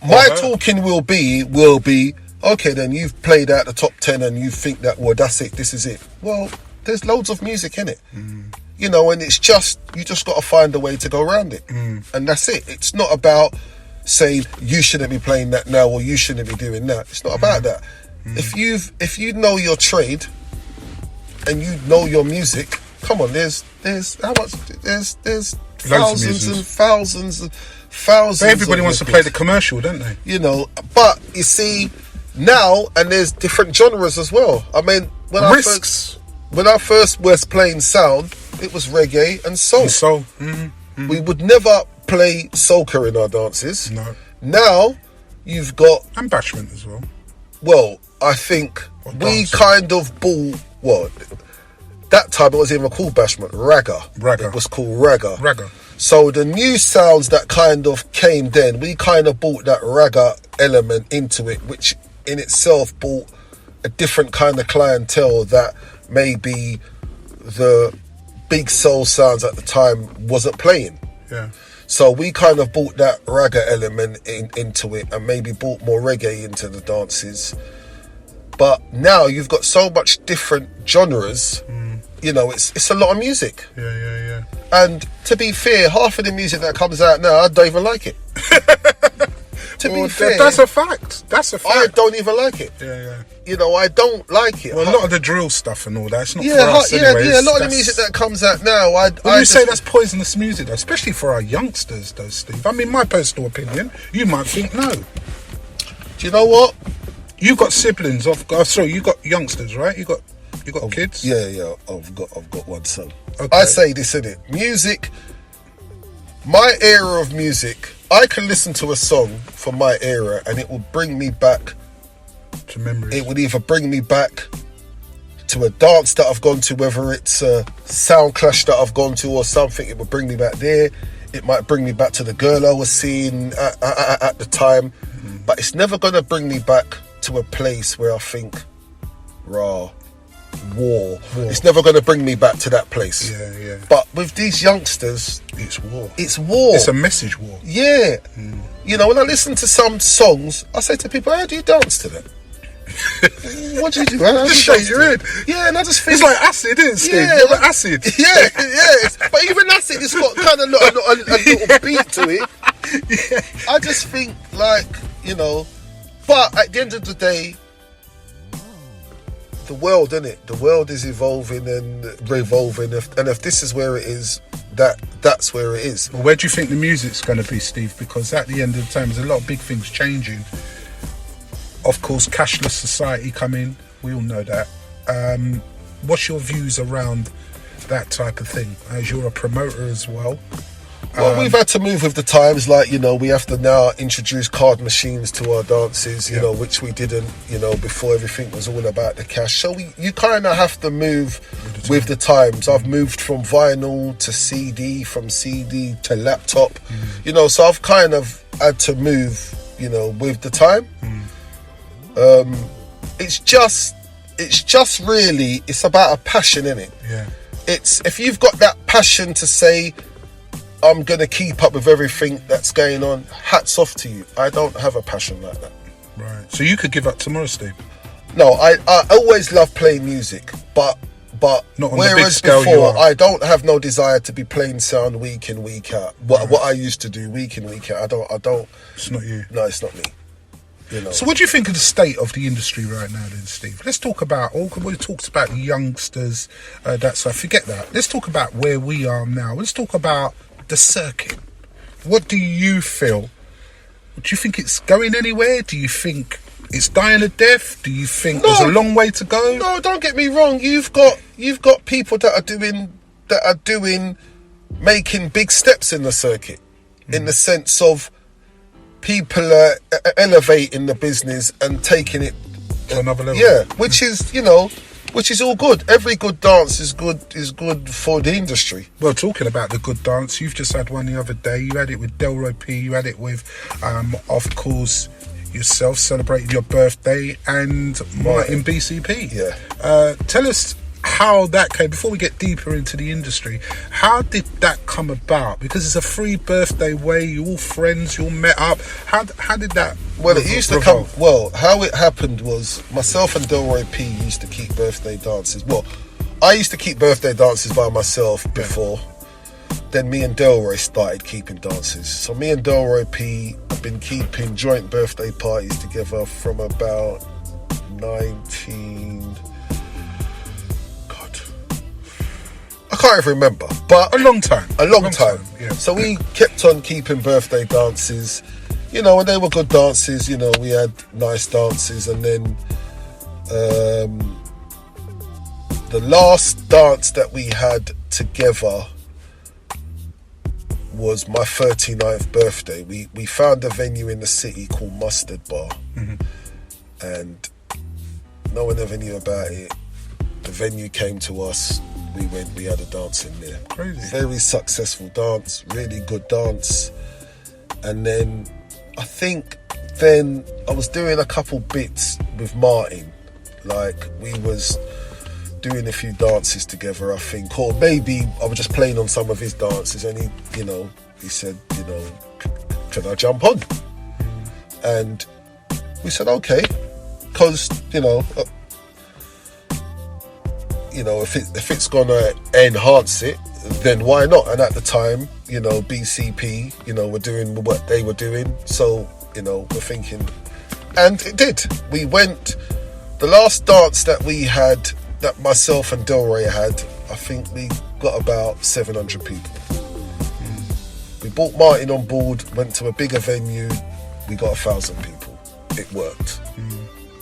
my talking will be, okay, then you've played out the top 10 and you think that, well, that's it, this is it. Well, there's loads of music in it. You know, and it's just, you just got to find a way to go around it. And that's it. It's not about saying you shouldn't be playing that now or you shouldn't be doing that. It's not about that. If you know your trade and you know your music, come on, there's how much? There's thousands and thousands and thousands. But everybody wants to play the commercial, don't they? You know, but you see now, and there's different genres as well. I mean, when I first was playing sound, it was reggae and soul. We would never play soca in our dances. No. Now you've got and bashment as well. Well, I think we kind of that time it was even called bashment, ragga. It was called ragga. So the new sounds that kind of came then, we kind of brought that ragga element into it, which in itself brought a different kind of clientele that maybe the big soul sounds at the time wasn't playing. Yeah. So we kind of brought that ragga element into it and maybe brought more reggae into the dances. But now you've got so much different genres. You know, it's a lot of music. Yeah. And to be fair, half of the music that comes out now, I don't even like it. To be fair, that's a fact. I don't even like it. Yeah. You know, I don't like it. Well, a lot of the drill stuff and all that, it's not for us anyways. Yeah, a lot of the music that comes out now, you say that's poisonous music, though, especially for our youngsters, though, Steve. I mean, my personal opinion, you might think no. Do you know what? You've got siblings. You got youngsters, right? You got kids? Yeah. I've got one son. Okay. I say this, innit? Music, my era of music, I can listen to a song from my era and it will bring me back to memories. It would either bring me back to a dance that I've gone to, whether it's a sound clash that I've gone to or something, it would bring me back there. It might bring me back to the girl I was seeing at the time. But it's never going to bring me back to a place where I think, war. It's never going to bring me back to that place. Yeah. But with these youngsters, it's war. It's a message war. Yeah. You know, when I listen to some songs, I say to people, how do you dance to that? What do you do? I Just shake your head. Yeah, and I just think It's like acid, isn't it, Steve? Yeah, You're like acid. yeah. But even acid, it's got kind of a little beat to it. I just think, like, you know, but at the end of the day, the world, innit? The world is evolving and revolving, and if this is where it is, that's where it is. Well, where do you think the music's going to be, Steve? Because at the end of the time, there's a lot of big things changing. Of course, cashless society coming. We all know that. What's your views around that type of thing? As you're a promoter as well. Well, we've had to move with the times. Like, you know, we have to now introduce card machines to our dances, you know, which we didn't, you know, before. Everything was all about the cash. So you kind of have to move with the times. I've moved from vinyl to CD, from CD to laptop, you know, so I've kind of had to move, you know, with the time. It's just really, it's about a passion, innit? Yeah. It's, if you've got that passion to say, I'm going to keep up with everything that's going on, hats off to you. I don't have a passion like that. Right. So you could give up tomorrow, Steve? No, I always love playing music, but Not on the big whereas scale you before, are. I don't have no desire to be playing sound week in, week out. What I used to do week in, week out, I don't. It's not you. No, it's not me. You know. So what do you think of the state of the industry right now then, Steve? Let's talk about, we talked about the youngsters, so forget that. Let's talk about where we are now. Let's talk about the circuit. What do you feel? Do you think it's going anywhere? Do you think it's dying a death? Do you think there's a long way to go? No, don't get me wrong. You've got people that are doing making big steps in the circuit, in the sense of people are elevating the business and taking it to another level. Yeah, which is, you know, which is all good. Every good dance is good for the industry. Well, talking about the good dance, you've just had one the other day. You had it with Delroy P. You had it with, of course, yourself celebrating your birthday and Martin BCP. Yeah. Tell us how that came, before we get deeper into the industry. How did that come about? Because it's a free birthday way, you all friends, you all met up. How did that it used to come, how it happened was myself and Delroy P used to keep birthday dances. Well, I used to keep birthday dances by myself before. Then me and Delroy started keeping dances. So me and Delroy P have been keeping joint birthday parties together from about 19... I can't even remember, but a long time. Yeah. So we kept on keeping birthday dances, you know, and they were good dances. You know, we had nice dances, and then the last dance that we had together was my 39th birthday. We found a venue in the city called Mustard Bar, and no one ever knew about it. The venue came to us. We went, we had a dance in there. Crazy. Very successful dance, really good dance. And then I think then I was doing a couple bits with Martin. Like, we was doing a few dances together, I think. Or maybe I was just playing on some of his dances, and he said, you know, can I jump on? And we said, okay. Because, if it's gonna enhance it, then why not? And at the time, BCP, were doing what they were doing, so we're thinking, and it did. We went. The last dance that we had, that myself and Delroy had, I think we got about 700 people. We brought Martin on board, went to a bigger venue, we got 1,000 people. It worked,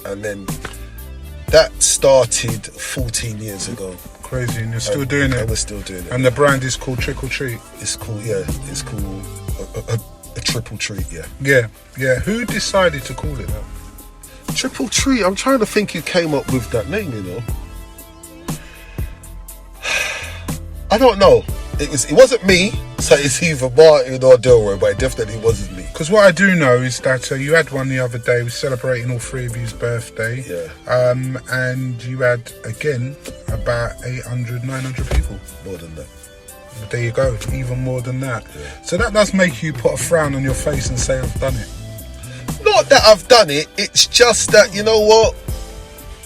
and then. That started 14 years ago. Crazy, and you're still doing it. And we're still doing it. And the brand is called Trick or Treat. It's called, it's called a triple treat, Yeah. Who decided to call it that? Triple treat. I'm trying to think who came up with that name. I don't know. It wasn't me, so it's either Martin or Delroy, but it definitely wasn't me. Because what I do know is that you had one the other day, we're celebrating all three of you's birthday. Yeah. And you had, again, about 800, 900 people. More than that. But there you go, even more than that. Yeah. So that does make you put a frown on your face and say, I've done it. Not that I've done it, it's just that, you know what?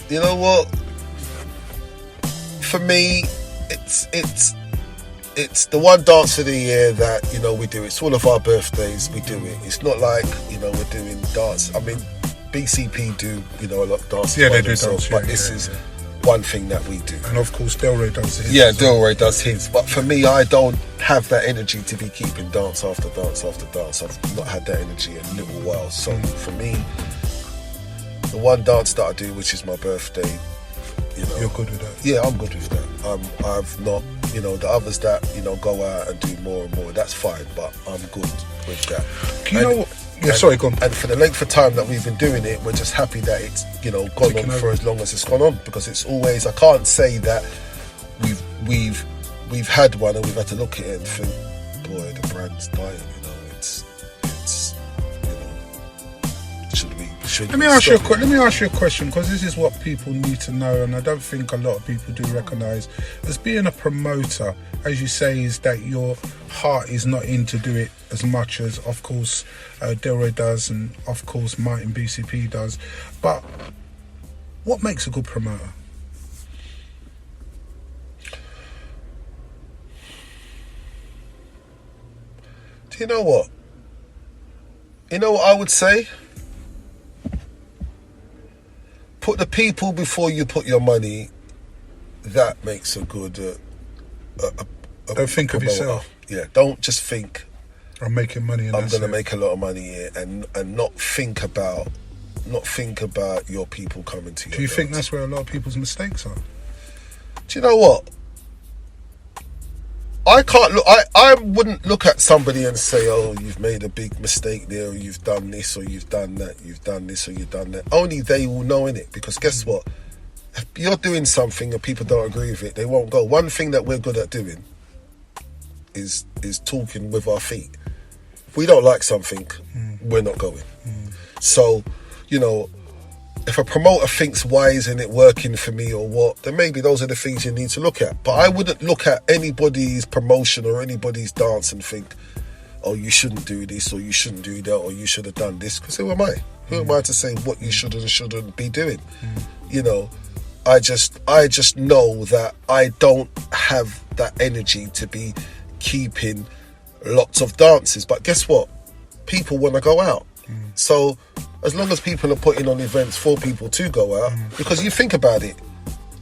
You know what? For me, it's the one dance of the year that, you know, we do. It's all of our birthdays, we do it. It's not like, you know, we're doing dance. I mean, BCP do, you know, a lot of dances. Yeah, by they do themselves, dance, but yeah, this yeah, is yeah. one thing that we do. And of course, Delray does his. Yeah, Delray does his. But for me, I don't have that energy to be keeping dance after dance after dance. I've not had that energy in a little while. So for me, the one dance that I do, which is my birthday, you know. You're good with that? Yeah, I'm good with that. I've not, you know, the others that, you know, go out and do more and more, that's fine, but I'm good with that. You know what? Yeah, sorry, go on. And for the length of time that we've been doing it, we're just happy that it's, you know, gone Ticking on over. for as long as it's gone on, because it's always, I can't say that we've had one and we've had to look at it and think, boy, the brand's dying, you know, it's you know, should we Let me ask you stop it? let me ask you a question, because this is what people need to know, and I don't think a lot of people do recognise. As being a promoter, as you say, is that your heart is not in to do it as much as, of course, Delray does, and of course Martin BCP does. But what makes a good promoter? Do you know what? You know what I would say? Put the people before you put your money. That makes a good. Don't think of promoter. yourself. Yeah, don't just think I'm making money, and I'm that's going to it. make a lot of money here, and not think about your people coming to you. Do you think that's where a lot of people's mistakes are? Do you know what? I can't look. I wouldn't look at somebody and say, "Oh, you've made a big mistake there, or you've done this, or you've done that, you've done this, or you've done that." Only they will know in it, because guess what? If you're doing something and people don't agree with it, they won't go. One thing that we're good at doing is talking with our feet. If we don't like something, we're not going. So, you know, if a promoter thinks, why isn't it working for me or what, then maybe those are the things you need to look at. But I wouldn't look at anybody's promotion or anybody's dance and think, oh, you shouldn't do this, or you shouldn't do that, or you should have done this. Because who am I? Who am I to say what you should and shouldn't be doing? You know, I just know that I don't have that energy to be keeping lots of dances. But guess what? People want to go out. So as long as people are putting on events for people to go out, because you think about it,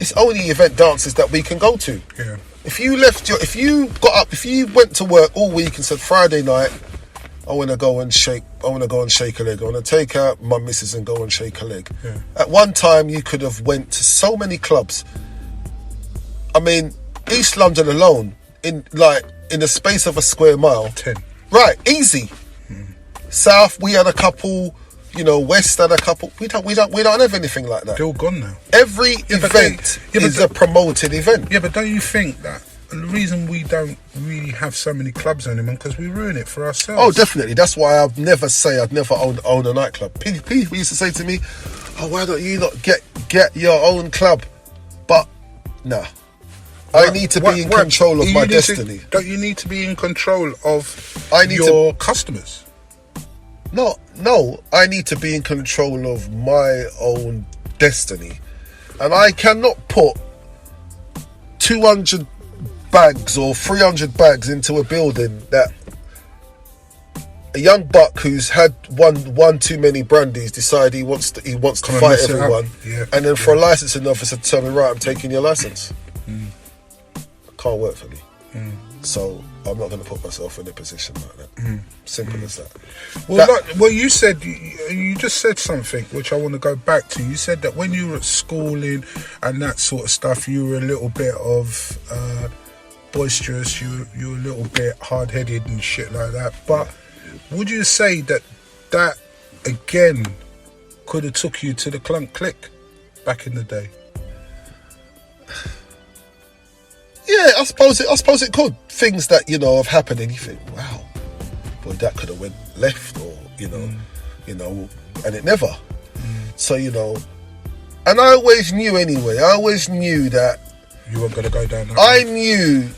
it's only event dances that we can go to. Yeah. If you went to work all week and said, Friday night, I want to go and shake a leg. I want to take out my missus and go and shake a leg. Yeah. At one time, you could have went to so many clubs. I mean, East London alone, in the space of a square mile, 10. right, easy. South, we had a couple. You know, West had a couple. We don't have anything like that. They're all gone now. Every but event is a promoted event. Yeah, but don't you think that the reason we don't really have so many clubs anymore, because we ruin it for ourselves? Oh, definitely. That's why I'd never own a nightclub. People used to say to me, "Oh, why don't you not get your own club?" But nah, I need to be in control of my destiny. Don't you need to be in control of your customers? No, I need to be in control of my own destiny. And I cannot put 200 bags or 300 bags into a building that a young buck who's had one too many brandies decide he wants to fight mess it up. everyone. Yeah. And then for a licensing officer to tell me, right, I'm taking your license. Can't work for me. So I'm not going to put myself in a position like that. Simple as that. Well, you said, you just said something which I want to go back to. You said that when you were at schooling and that sort of stuff, you were a little bit of boisterous, you were a little bit hard-headed and shit like that. But would you say that again could have took you to the Clunk Click back in the day? Yeah, I suppose it could. Things that, you know, have happened and you think, wow, boy, that could have went left, or, you know, and it never. So, you know, and I always knew that You weren't going to go down that I road. knew,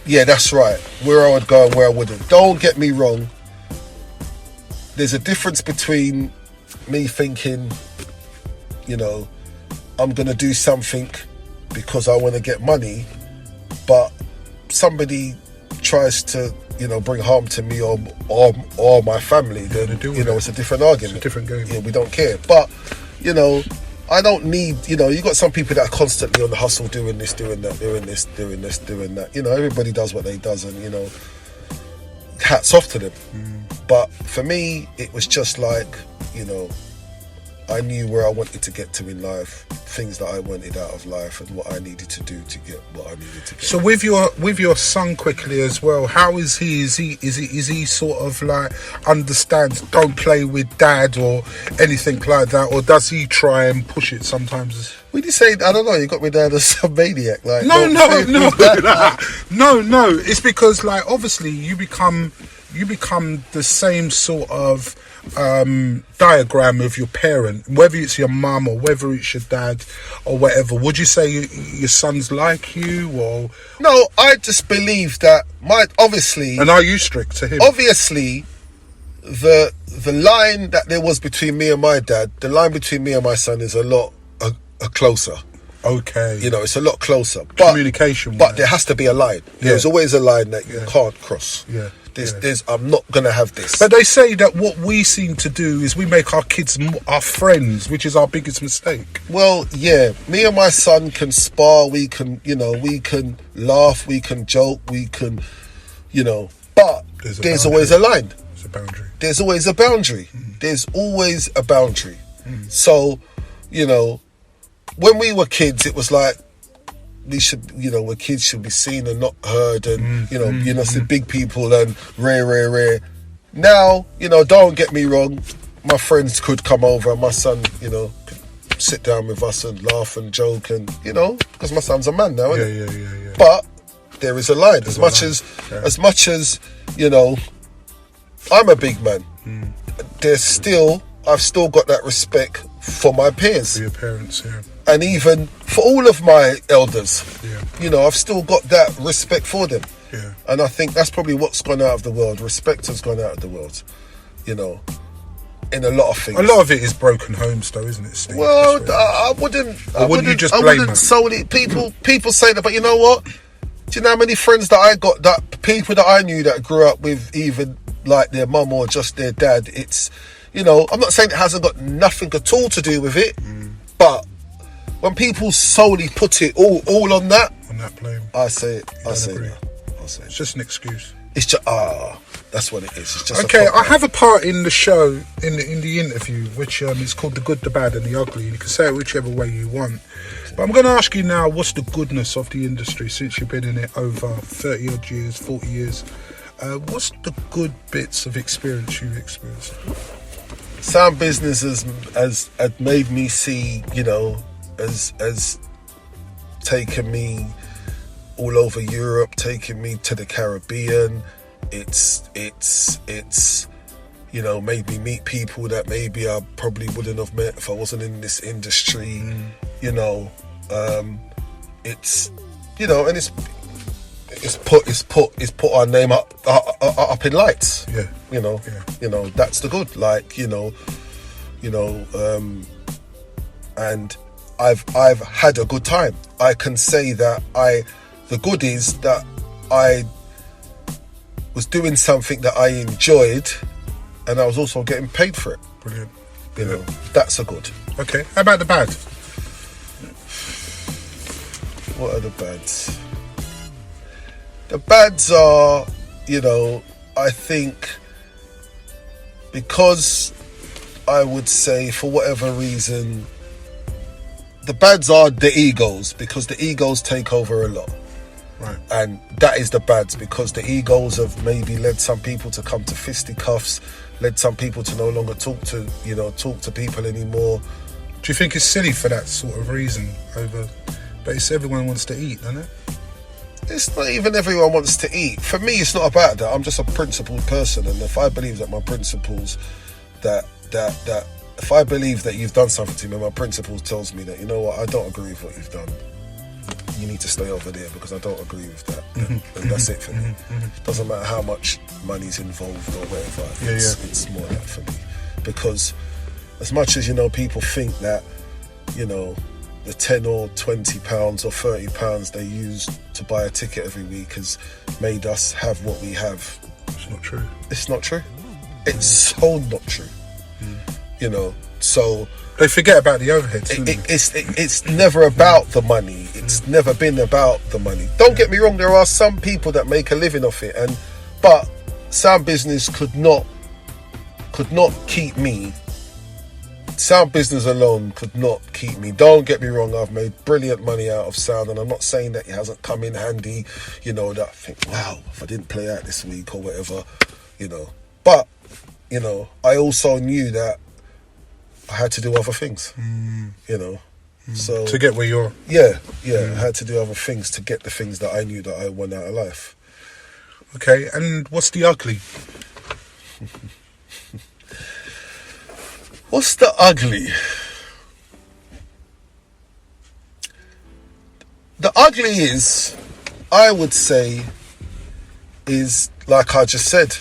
yeah, that's right, where I would go and where I wouldn't. Don't get me wrong. There's a difference between me thinking, you know, I'm going to do something because I want to get money, but somebody tries to, bring harm to me or my family, then, it's a different argument. It's a different game. Yeah, we don't care. But, I don't need, you got some people that are constantly on the hustle doing this, doing that, doing this, doing this, doing that. Everybody does what they does, and, hats off to them. But for me, it was just like, I knew where I wanted to get to in life, things that I wanted out of life, and what I needed to do to get what I needed to get. So with your son quickly as well, how is he? Is he sort of like understands don't play with dad or anything like that, or does he try and push it sometimes? When you say, I don't know, you got me down as a maniac. Like no. It's because like obviously you become the same sort of diagram of your parent, whether it's your mum or whether it's your dad or whatever. Would you say your son's like you, or no? I just believe that obviously. And are you strict to him? Obviously, the line that there was between me and my dad, the line between me and my son is a lot closer. Okay. It's a lot closer. But, communication. But there has to be a line. Yeah. There's always a line that you can't cross. Yeah. I'm not going to have this. But they say that what we seem to do is we make our kids our friends, which is our biggest mistake. Well, yeah. Me and my son can spar. We can, we can laugh. We can joke. We can, but there's always a line. There's a boundary. There's always a boundary. There's always a boundary. So, when we were kids, it was like, we should, where kids should be seen and not heard, and see big people and rare. Now, don't get me wrong, my friends could come over and my son, could sit down with us and laugh and joke, and because my son's a man now, isn't he? Yeah. But there is a line. As much as I'm a big man, I've still got that respect for my peers, for your parents, yeah. And even for all of my elders, yeah. I've still got that respect for them. Yeah. And I think that's probably what's gone out of the world. Respect has gone out of the world, in a lot of things. A lot of it is broken homes, though, isn't it, Steve? Well, I wouldn't solely people say that, but you know what? Do you know how many friends that I got, that people that I knew that grew up with even like their mum or just their dad? It's, I'm not saying it hasn't got nothing at all to do with it, but when people solely put it all on that blame, I say it. It's just an excuse. It's just that's what it is. It's just okay. I have a part in the show in the interview which is called The Good, the Bad and the Ugly, and you can say it whichever way you want. But I'm going to ask you now, what's the goodness of the industry since you've been in it over 30 odd years, 40 years? What's the good bits of experience you've experienced? Sound business has made me see, has taken me all over Europe, taken me to the Caribbean. It's made me meet people that maybe I probably wouldn't have met if I wasn't in this industry. And it's put our name up in lights. Yeah. That's the good. And I've had a good time. I can say that the good is that I was doing something that I enjoyed, and I was also getting paid for it. Brilliant. That's a good. Okay. How about the bad? What are the bads? The bads are, I think, because I would say for whatever reason, the bads are the egos, because the egos take over a lot. Right. And that is the bads, because the egos have maybe led some people to come to fisticuffs, led some people to no longer talk to people anymore. Do you think it's silly for that sort of reason? But it's everyone wants to eat, doesn't it? It's not even everyone wants to eat. For me, it's not about that. I'm just a principled person, and if I believe that my principles, that if I believe that you've done something to me, my principles tells me that, you know what, I don't agree with what you've done. You need to stay over there because I don't agree with that. And that's it for me. Doesn't matter how much money's involved or whatever. It's more that for me. Because as much as, people think that, the £10 or £20 or £30 they use to buy a ticket every week has made us have what we have. It's not true. It's not true. It's so not true. You know, so They forget about the overheads. don't they? it's never about the money. It's never been about the money. Don't get me wrong, there are some people that make a living off it, but sound business could not keep me. Sound business alone could not keep me. Don't get me wrong, I've made brilliant money out of sound, and I'm not saying that it hasn't come in handy, you know, that I think, wow, if I didn't play out this week or whatever, you know. But, you know, I also knew that I had to do other things, you know. So To get where you're. yeah, I had to do other things to get the things that I knew that I want out of life. Okay, and what's the ugly? What's the ugly? The ugly is, I would say, is like I just said,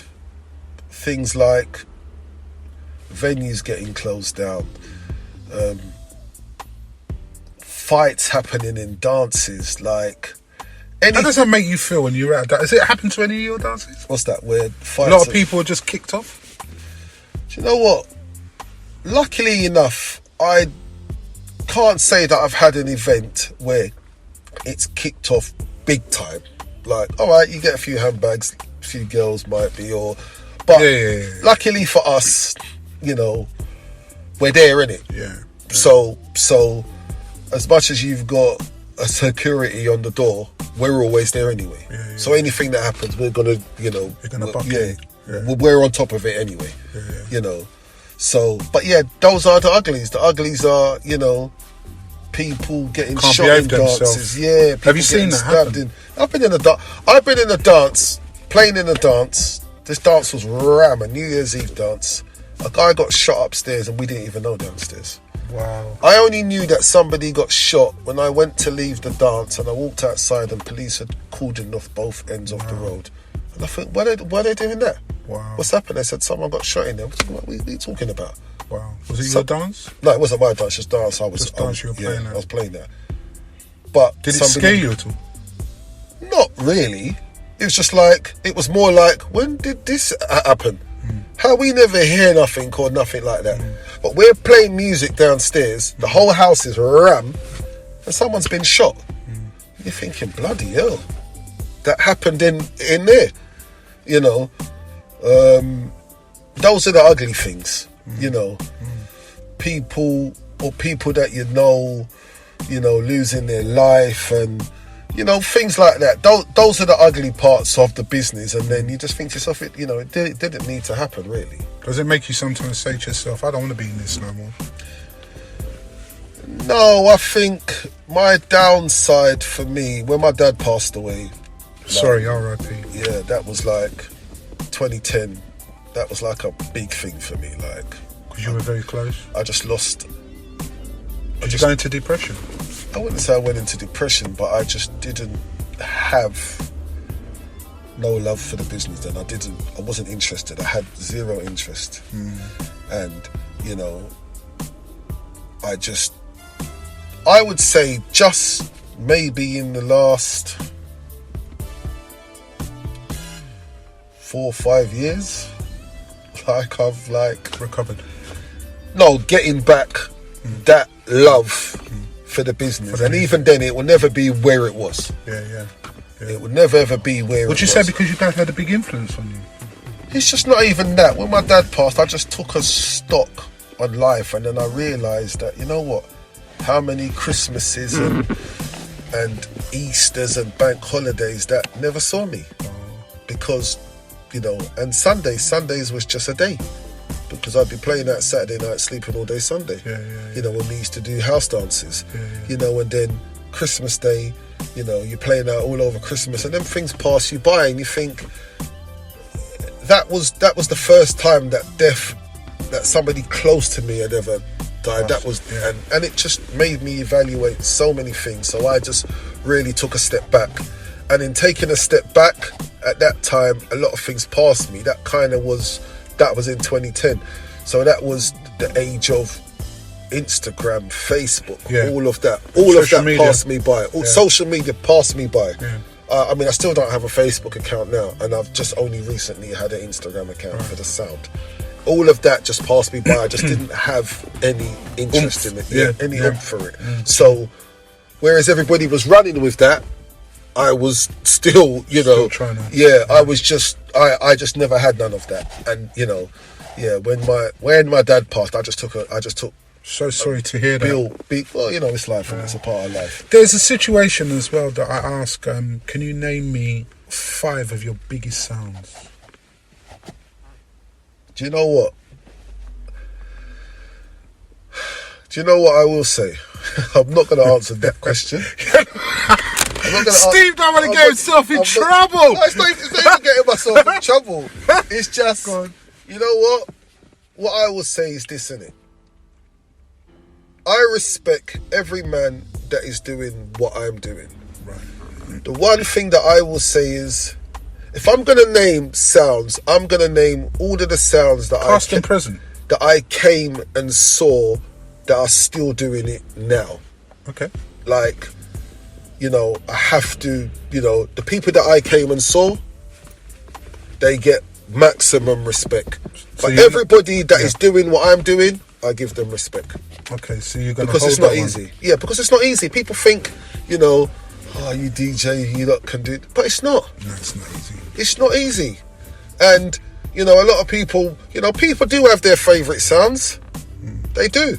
things like venues getting closed down, fights happening in dances, like How does that make you feel when you're at that? Has it happened to any of your dances? What's that word? A lot of people are just kicked off. Do you know what? Luckily enough, I can't say that I've had an event where it's kicked off big time. Like, all right, you get a few handbags, a few girls might be, but Yeah. luckily for us, you know, we're there, innit? Yeah. So as much as you've got a security on the door, we're always there anyway. Yeah. So anything that happens, we're gonna, you know, You're gonna buck yeah, in. Yeah. we're on top of it anyway. Yeah. You know. So, but yeah, those are the uglies. The uglies are, you know, people getting Can't shot behave in themselves. dances. Yeah, people Have you seen getting that stabbed happen? I've been in a dance, playing in a dance. This dance was ram, a New Year's Eve dance. A guy got shot upstairs and we didn't even know downstairs. Wow. I only knew that somebody got shot when I went to leave the dance and I walked outside and police had cordoned off both ends of the road. And I think, why are they doing that? Wow. What's happened? They said someone got shot in there. What are you talking about? Wow. Was it So- your dance? No, it wasn't my dance, just dance. Just dance you were playing yeah, at. I was playing that. But Did it scare you at all? Not really. It was just like, it was more like, when did this happen? How we never hear nothing or nothing like that. But we're playing music downstairs, the whole house is ram, and someone's been shot. You're thinking, bloody hell, that happened in there. You know, those are the ugly things. You know, people that you know, losing their life and, you know, things like that. Those are the ugly parts of the business. And then you just think to yourself, it didn't need to happen, really. Does it make you sometimes say to yourself, I don't want to be in this no more? No, I think my downside for me, when my dad passed away, Sorry, R.I.P. yeah, that was like 2010. That was like a big thing for me. Like, Because you were very close. I just lost. Did you go into depression? I wouldn't say I went into depression, but I just didn't have no love for the business. Then I wasn't interested. I had zero interest. And, you know, I would say just maybe in the last 4 or 5 years, like I've Recovered. getting back that love for the business. And even then, it will never be where it was. Yeah. It will never ever be where it was. Would you say because your dad had a big influence on you? It's just not even that. When my dad passed, I just took a stock on life, and then I realised that, you know what, how many Christmases and Easters and bank holidays that never saw me. Because, you know, and Sundays was just a day. Because I'd be playing that Saturday night, sleeping all day Sunday. Yeah. You know, when we used to do house dances. Yeah. You know, and then Christmas Day, you know, you're playing out all over Christmas, and then things pass you by, and you think that was the first time that somebody close to me had ever died. That was, Yeah. and it just made me evaluate so many things. So I just really took a step back, and in taking a step back at that time, a lot of things passed me. That was in 2010. So that was the age of Instagram, Facebook, Yeah. all of that Social media. passed me by. All social media passed me by. Yeah. I mean, I still don't have a Facebook account now, and I've just only recently had an Instagram account for the sound. All of that just passed me by. I just didn't have any interest in it, any oomph for it. So, whereas everybody was running with that, I was still, Still trying to- I was just, I just never had none of that. And when my dad passed, I just took So sorry to hear that. well, it's life, and it's a part of life. There's a situation as well that I ask, can you name me 5 of your biggest sounds? Do you know what? Do you know what I will say? I'm not going to answer that question. Steve don't want to get himself in trouble. No, it's not even getting myself in trouble. It's just, you know what? What I will say is this, innit? I respect every man that is doing what I'm doing. Right. The one thing that I will say is, if I'm going to name sounds, I'm going to name all of the sounds that Past and present. that I came and saw that are still doing it now. Okay. Like, I have to, the people that I came and saw, they get maximum respect. So But everybody that is doing what I'm doing, I give them respect. Okay, so you're going to Because hold it's not that one. easy. Yeah, because it's not easy. People think, you DJ, you lot can do it. But it's not. No, it's not easy. It's not easy. And, a lot of people, people do have their favourite sounds. They do.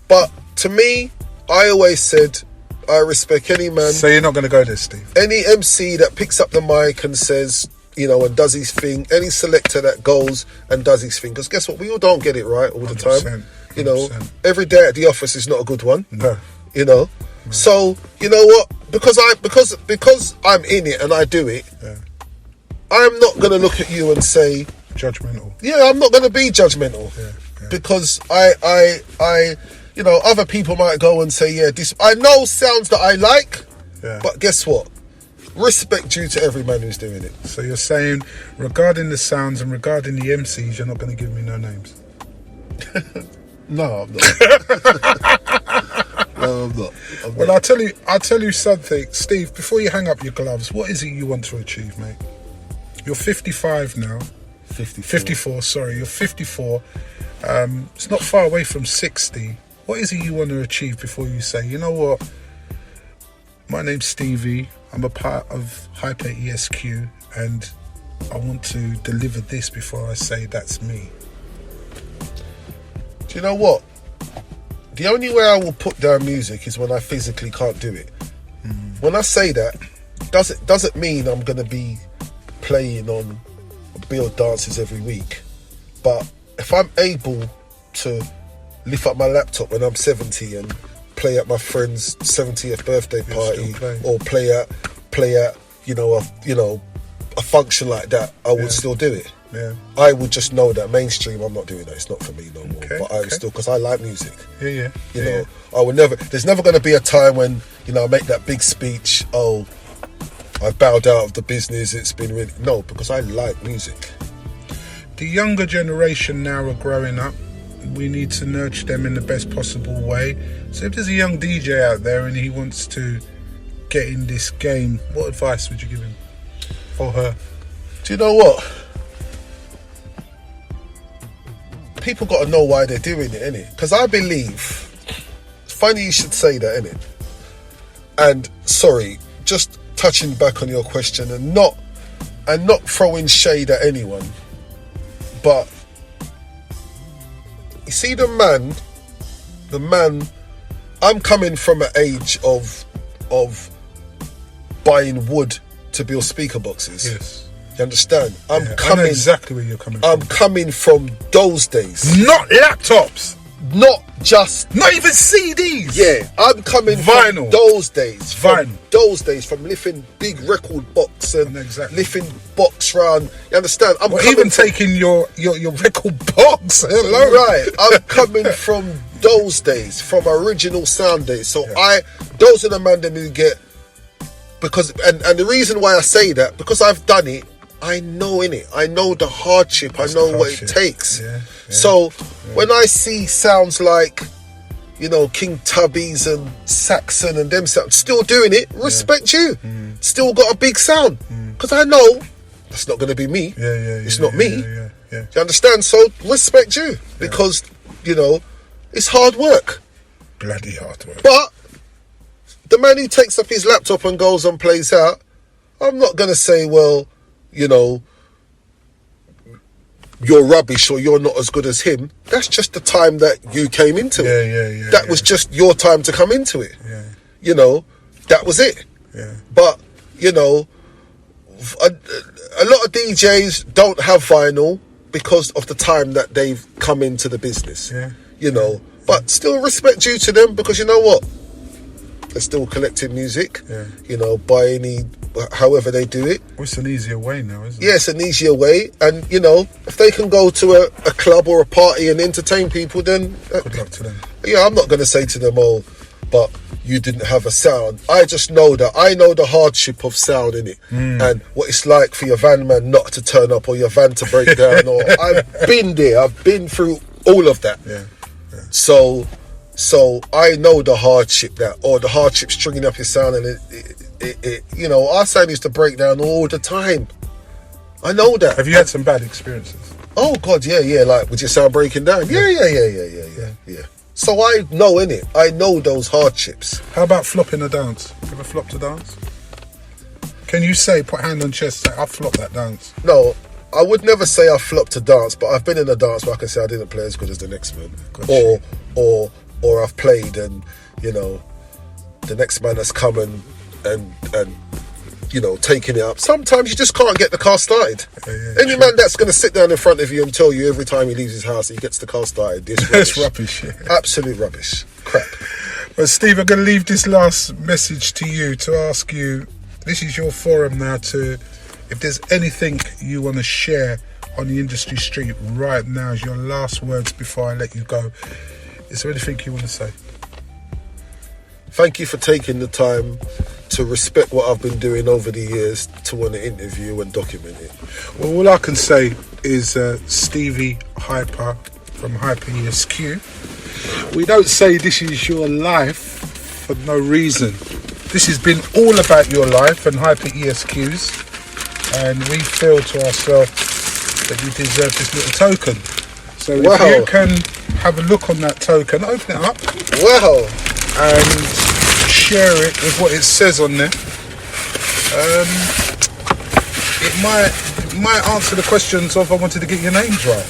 But to me, I always said, I respect any man. So you're not going to go there, Steve? Any MC that picks up the mic and says, and does his thing. Any selector that goes and does his thing. Because guess what? We all don't get it right all the time. 100%. Every day at the office is not a good one. No. So, you know what? Because I'm in it and I do it, I'm not going to look at you and say... Judgmental. Yeah, I'm not going to be judgmental. Yeah. Because other people might go and say, this... I know sounds that I like, but guess what? Respect due to every man who's doing it. So you're saying, regarding the sounds and regarding the MCs, you're not going to give me no names? No, I'm not. No, I'm not. Well, I'll tell you something, Steve. Before you hang up your gloves, what is it you want to achieve, mate? You're 55 now. 54. Sorry, you're 54. It's not far away from 60. What is it you want to achieve before you say, you know what? My name's Stevie. I'm a part of Hyper ESQ, and I want to deliver this before I say that's me. Do you know what? The only way I will put down music is when I physically can't do it. When I say that, doesn't mean I'm going to be playing on Build dances every week. But if I'm able to lift up my laptop when I'm 70 and play at my friend's 70th birthday party, or play at a function like that, I would still do it. Yeah. I would just know that mainstream, I'm not doing that. It's not for me no more. Okay, but I still, because I like music. Yeah. I would never. There's never going to be a time when I make that big speech. Oh, I've bowed out of the business. It's been really because I like music. The younger generation now are growing up. We need to nurture them in the best possible way. So if there's a young DJ out there and he wants to get in this game, what advice would you give him or her? Do you know what? People got to know why they're doing it, innit? Because I believe, it's funny you should say that, innit? And sorry, just touching back on your question and not throwing shade at anyone, but you see the man, I'm coming from an age of buying wood to build speaker boxes. Yes. You understand? I know exactly where you're coming from. I'm coming from those days. Not laptops. Not even CDs. Yeah, I'm coming vinyl. From those days. Vinyl. From lifting big record box and exactly. lifting box round. You understand? Taking your record box. Hello. Right. I'm coming from those days, from original sound days. So those are the man that you get, because and the reason why I say that, because I've done it. I know I know the hardship. I know what it takes. Yeah. So when I see sounds like you know, King Tubbies and Saxon and them sound, still doing it. Respect you. Still got a big sound. Because I know that's not going to be me. It's not me. Yeah. Do you understand? So respect you. Because, you know, it's hard work. Bloody hard work. But the man who takes up his laptop and goes and plays out, I'm not going to say, well, you know, you're rubbish or you're not as good as him. That's just the time that you came into it. That was just your time to come into it. You know, that was it. But, you know, a lot of DJs don't have vinyl because of the time that they've come into the business. You know, but still respect due to them, because you know what? They're still collecting music, you know, however they do it. Well, it's an easier way now, isn't it? Yeah, it's an easier way. And, you know, if they can go to a club or a party and entertain people, then... Good luck to them. Yeah, I'm not going to say to them, oh, but you didn't have a sound. I just know that. I know the hardship of sound, innit? And what it's like for your van man not to turn up or your van to break down. Or I've been there. I've been through all of that. So I know the hardship the hardship stringing up your sound, and it you know, our sound used to break down all the time. I know that. Have you had some bad experiences? Oh God, yeah. Like with your sound breaking down. Yeah. So I know, innit? I know those hardships. How about flopping a dance? You ever flopped a dance? Can you say, put hand on chest, say, I flopped that dance? No, I would never say I flopped a dance, but I've been in a dance where I can say I didn't play as good as the next man. Or I've played and, you know, the next man has come and you know, taking it up. Sometimes you just can't get the car started. Any man that's going to sit down in front of you and tell you every time he leaves his house he gets the car started, It's rubbish. Absolute rubbish. Crap. But Steve, I'm going to leave this last message to you to ask you, this is your forum now, to, if there's anything you want to share on the industry street right now, is your last words before I let you go. Is there anything you want to say? Thank you for taking the time to respect what I've been doing over the years to want to interview and document it. Well, all I can say is Stevie Hyper from Hyper ESQ. We don't say this is your life for no reason. This has been all about your life and Hyper ESQ's, and we feel to ourselves that you deserve this little token. So if you can have a look on that token, open it up. Wow. And share it with what it says on there. It might answer the questions of I wanted to get your names right.